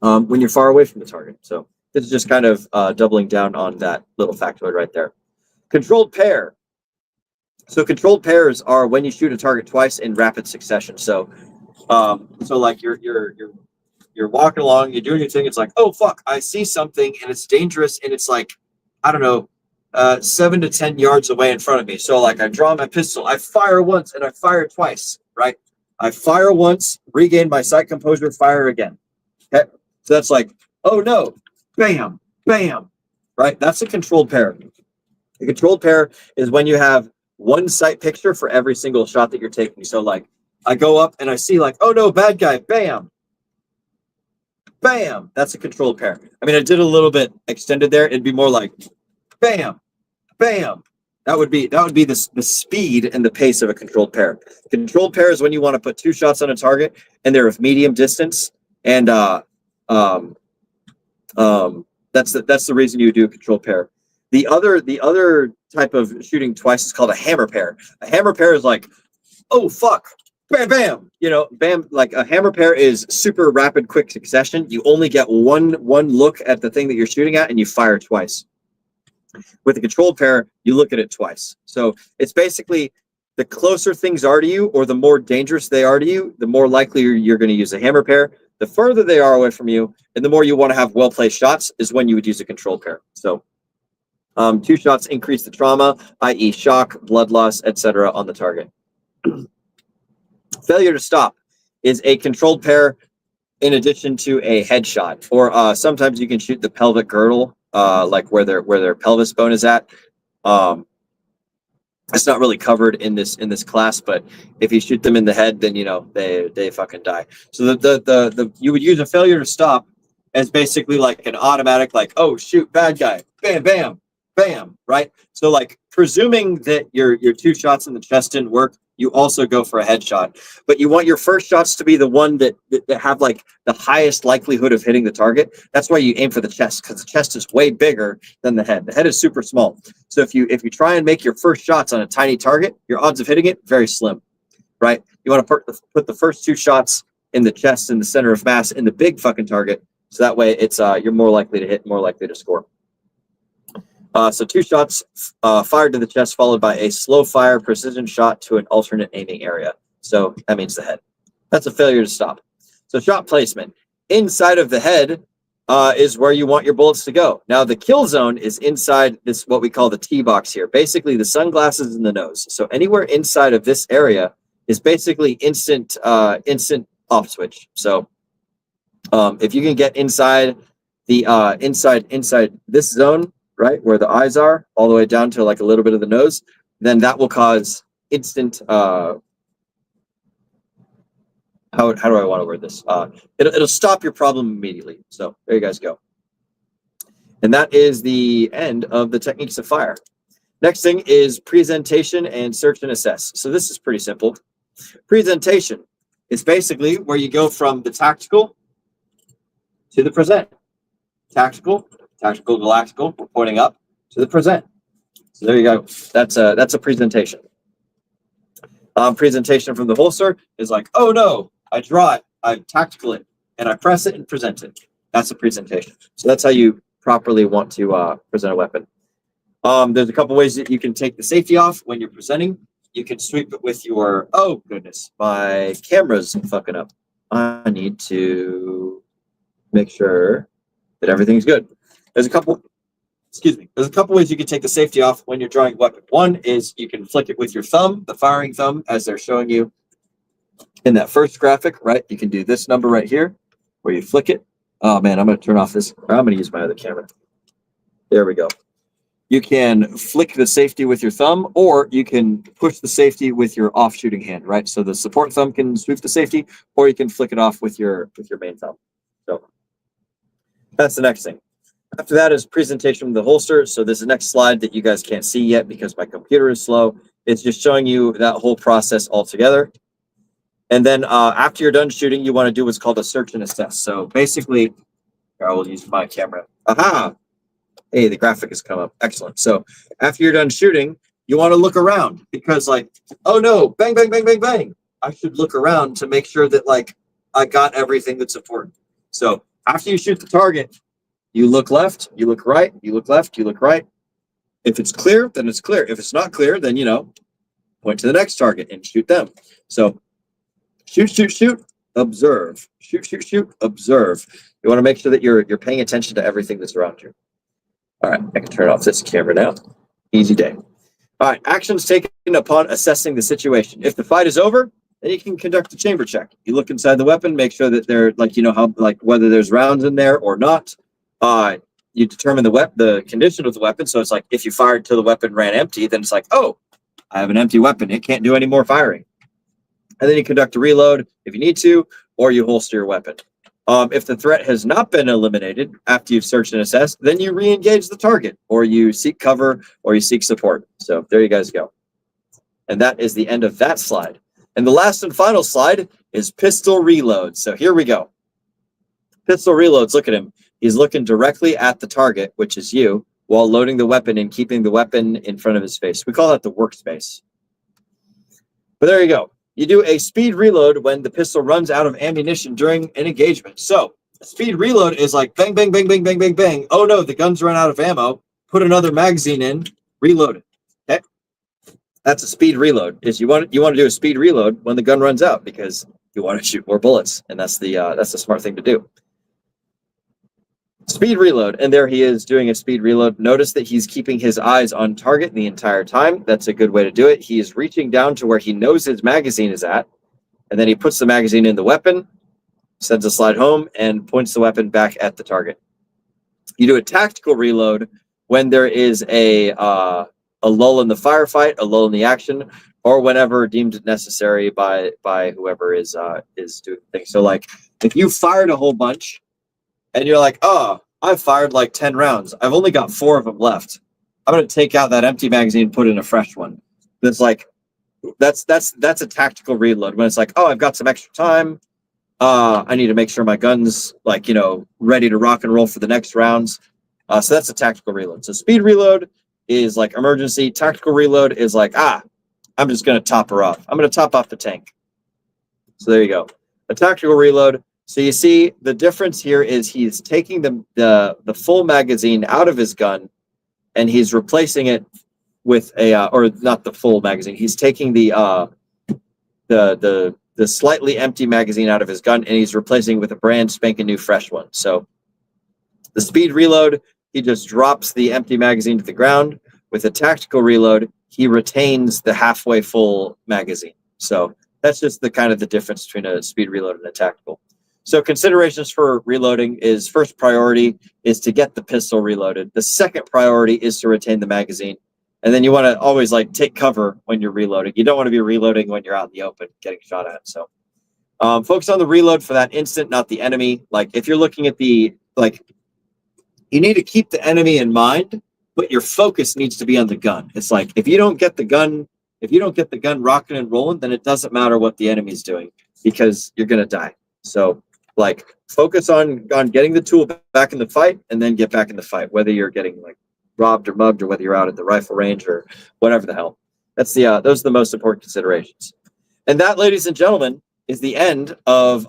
when you're far away from the target. So this is just kind of doubling down on that little factoid right there. Controlled pair. So controlled pairs are when you shoot a target twice in rapid succession. So like you're walking along, you're doing your thing. It's like, oh fuck, I see something and it's dangerous and it's like, I don't know, 7 to 10 yards away in front of me. So like I draw my pistol, I fire once and I fire twice, right? I fire once, regain my sight composure, fire again. Okay, so that's like, oh no. Bam, bam, right? That's a controlled pair. A controlled pair is when you have one sight picture for every single shot that you're taking. So like I go up and I see like, oh no, bad guy, bam, bam. That's a controlled pair. I mean, I did a little bit extended there. It'd be more like bam, bam. That would be the speed and the pace of a controlled pair. Controlled pair is when you want to put 2 shots on a target and they're of medium distance, and that's the reason you do a controlled pair. The other type of shooting twice is called a hammer pair. A hammer pair is like, oh fuck, bam bam, bam. Like a hammer pair is super rapid, quick succession. You only get one look at the thing that you're shooting at and you fire twice. With a controlled pair, you look at it twice. So it's basically the closer things are to you or the more dangerous they are to you, the more likely you're going to use a hammer pair. The further they are away from you and the more you want to have well-placed shots is when you would use a controlled pair. So 2 shots increase the trauma, i.e. shock, blood loss, etc. on the target. Failure to stop is a controlled pair in addition to a headshot, or sometimes you can shoot the pelvic girdle, like where their pelvis bone is at. It's not really covered in this class, but if you shoot them in the head, then they fucking die. So the you would use a failure to stop as basically like an automatic, like, oh shoot, bad guy, bam, bam, bam, right? So like presuming that your 2 shots in the chest didn't work, you also go for a headshot, but you want your first shots to be the one that have like the highest likelihood of hitting the target. That's why you aim for the chest, because the chest is way bigger than the head. The head is super small. So if you try and make your first shots on a tiny target, your odds of hitting it very slim, right? You want to put the first 2 shots in the chest, in the center of mass, in the big fucking target, so that way it's you're more likely to hit, more likely to score. So 2 shots fired to the chest, followed by a slow fire precision shot to an alternate aiming area. So that means the head. That's a failure to stop. So shot placement. Inside of the head is where you want your bullets to go. Now the kill zone is inside this, what we call the T box here. Basically the sunglasses and the nose. So anywhere inside of this area is basically instant off switch. So if you can get inside the inside this zone, right where the eyes are, all the way down to like a little bit of the nose, then that will cause instant how do I want to word this? It'll stop your problem immediately. So there you guys go. And that is the end of the techniques of fire. Next thing is presentation and search and assess. So this is pretty simple. Presentation is basically where you go from the tactical to the present. Tactical, galactical, we're pointing up to the present. So there you go. That's a presentation. Presentation from the holster is like, oh no, I draw it, I tactical it, and I press it and present it. That's a presentation. So that's how you properly want to present a weapon. There's a couple ways that you can take the safety off when you're presenting. You can sweep it with your, oh goodness, my camera's fucking up. I need to make sure that everything's good. There's a couple ways you can take the safety off when you're drawing a weapon. One is you can flick it with your thumb, the firing thumb, as they're showing you in that first graphic, right? You can do this number right here where you flick it. Oh man, I'm going to turn off this. I'm going to use my other camera. There we go. You can flick the safety with your thumb, or you can push the safety with your off shooting hand, right? So the support thumb can sweep the safety, or you can flick it off with your main thumb. So that's the next thing. After that is presentation of the holster. So this is the next slide that you guys can't see yet because my computer is slow. It's just showing you that whole process all together. And then after you're done shooting, you want to do what's called a search and assess. So basically, I will use my camera. Aha! Hey, the graphic has come up. Excellent. So after you're done shooting, you want to look around because like, oh no, bang, bang, bang, bang, bang. I should look around to make sure that like I got everything that's important. So after you shoot the target, you look left, you look right, you look left, you look right. If it's clear, then it's clear. If it's not clear, then, point to the next target and shoot them. So shoot, shoot, shoot, observe. Shoot, shoot, shoot, observe. You want to make sure that you're paying attention to everything that's around you. All right, I can turn off this camera now. Easy day. All right, actions taken upon assessing the situation. If the fight is over, then you can conduct a chamber check. You look inside the weapon, make sure that they're whether there's rounds in there or not. You determine the condition of the weapon. So it's like if you fired till the weapon ran empty, then it's like, oh, I have an empty weapon. It can't do any more firing. And then you conduct a reload if you need to, or you holster your weapon. If the threat has not been eliminated after you've searched and assessed, then you re-engage the target, or you seek cover, or you seek support. So there you guys go. And that is the end of that slide. And the last and final slide is pistol reload. So here we go. Pistol reloads, look at him. He's looking directly at the target, which is you, while loading the weapon and keeping the weapon in front of his face. We call that the workspace. But there you go. You do a speed reload when the pistol runs out of ammunition during an engagement. So a speed reload is like bang, bang, bang, bang, bang, bang, bang. Oh no, the gun's run out of ammo. Put another magazine in, reload it. Okay. That's a speed reload. You want to do a speed reload when the gun runs out because you want to shoot more bullets, and that's the smart thing to do. Speed reload, and there he is doing a speed reload. Notice that he's keeping his eyes on target the entire time. That's a good way to do it. He is reaching down to where he knows his magazine is at, and then he puts the magazine in the weapon, sends a slide home, and points the weapon back at the target. You do a tactical reload when there is a lull in the firefight, a lull in the action, or whenever deemed necessary by whoever is doing things. So like if you fired a whole bunch and you're like, oh, I fired like 10 rounds. I've only got 4 of them left. I'm going to take out that empty magazine and put in a fresh one. That's like, that's a tactical reload when it's like, oh, I've got some extra time. I need to make sure my gun's like, you know, ready to rock and roll for the next rounds. So that's a tactical reload. So speed reload is like emergency. Tactical reload is like, I'm just going to top her off. I'm going to top off the tank. So there you go. A tactical reload. So you see the difference here is he's taking the full magazine out of his gun and he's replacing it with a, or not the full magazine. He's taking the slightly empty magazine out of his gun and he's replacing it with a brand spanking new fresh one. So the speed reload, he just drops the empty magazine to the ground. With a tactical reload, he retains the halfway full magazine. So that's just the kind of the difference between a speed reload and a tactical. So considerations for reloading is first priority is to get the pistol reloaded. The second priority is to retain the magazine. And then you want to always like take cover when you're reloading. You don't want to be reloading when you're out in the open getting shot at. So focus on the reload for that instant, not the enemy. Like if you're looking at the, like, you need to keep the enemy in mind, but your focus needs to be on the gun. It's like, if you don't get the gun rocking and rolling, then it doesn't matter what the enemy's doing because you're going to die. So like focus on getting the tool back in the fight and then get back in the fight, whether you're getting like robbed or mugged or whether you're out at the rifle range or whatever the hell. That's the, those are the most important considerations. And that, ladies and gentlemen, is the end of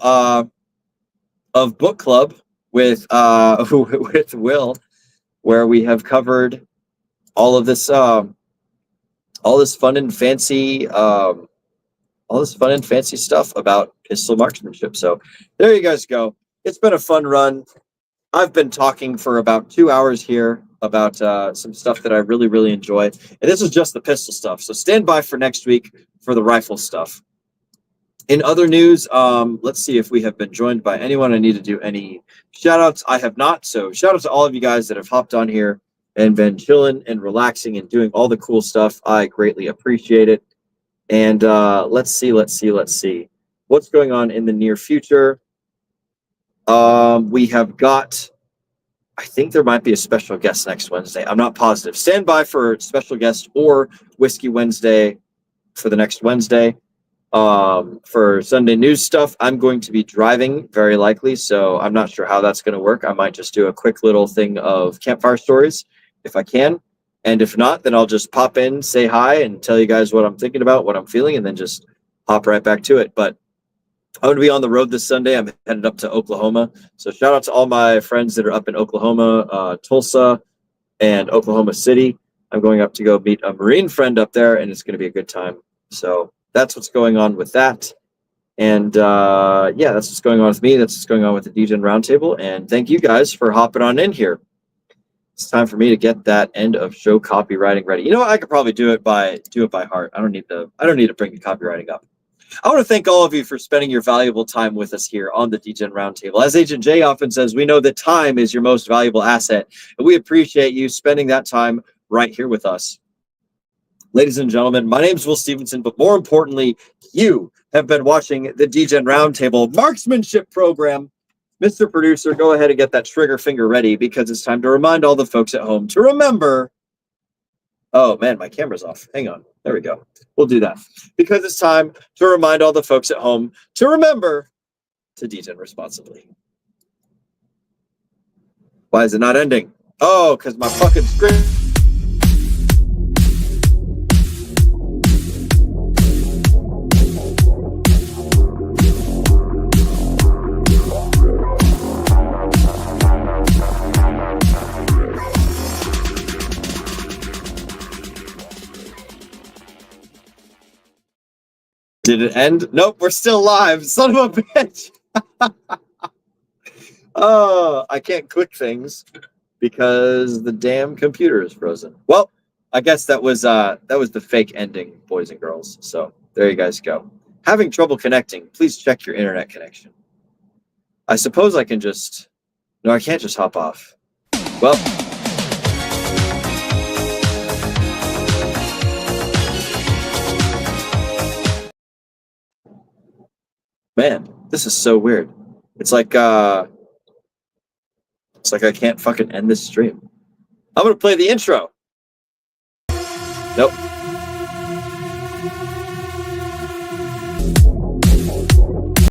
book club with Will, where we have covered all of this, all this fun and fancy stuff about pistol marksmanship. So there you guys go. It's been a fun run. I've been talking for about 2 hours here about some stuff that I really, really enjoy. And this is just the pistol stuff. So stand by for next week for the rifle stuff. In other news, let's see if we have been joined by anyone. I need to do any shout outs. I have not. So shout out to all of you guys that have hopped on here and been chilling and relaxing and doing all the cool stuff. I greatly appreciate it. And let's see. What's going on in the near future? We have got, I think there might be a special guest next Wednesday. I'm not positive. Stand by for special guest or Whiskey Wednesday for the next Wednesday. For Sunday news stuff, I'm going to be driving very likely, so I'm not sure how that's going to work. I might just do a quick little thing of campfire stories if I can. And if not, then I'll just pop in, say hi, and tell you guys what I'm thinking about, what I'm feeling, and then just hop right back to it. But I'm going to be on the road this Sunday. I'm headed up to Oklahoma. So shout out to all my friends that are up in Oklahoma, Tulsa, and Oklahoma City. I'm going up to go meet a Marine friend up there, and it's going to be a good time. So that's what's going on with that. And yeah, that's what's going on with me. That's what's going on with the DGen Roundtable. And thank you guys for hopping on in here. It's time for me to get that end of show copywriting ready. You know what? I could probably do it by heart. I don't need to bring the copywriting up. I want to thank all of you for spending your valuable time with us here on the DGen Roundtable. As Agent J often says, we know that time is your most valuable asset, and we appreciate you spending that time right here with us. Ladies and gentlemen, my name is Will Stevenson, but more importantly, you have been watching the DGen Roundtable Marksmanship program. Mr. Producer, go ahead and get that trigger finger ready because it's time to remind all the folks at home to remember. Oh man, my camera's off. Hang on. There we go. We'll do that because it's time to remind all the folks at home to remember to DGen responsibly. Why is it not ending? Oh, because my fucking screen. Did it end? Nope, we're still live. Son of a bitch. Oh, I can't click things because the damn computer is frozen. Well, I guess that was the fake ending, boys and girls. So there you guys go. Having trouble connecting. Please check your internet connection. I suppose I can just... No, I can't just hop off. Well... Man, this is so weird. It's like I can't fucking end this stream. I'm gonna play the intro. Nope.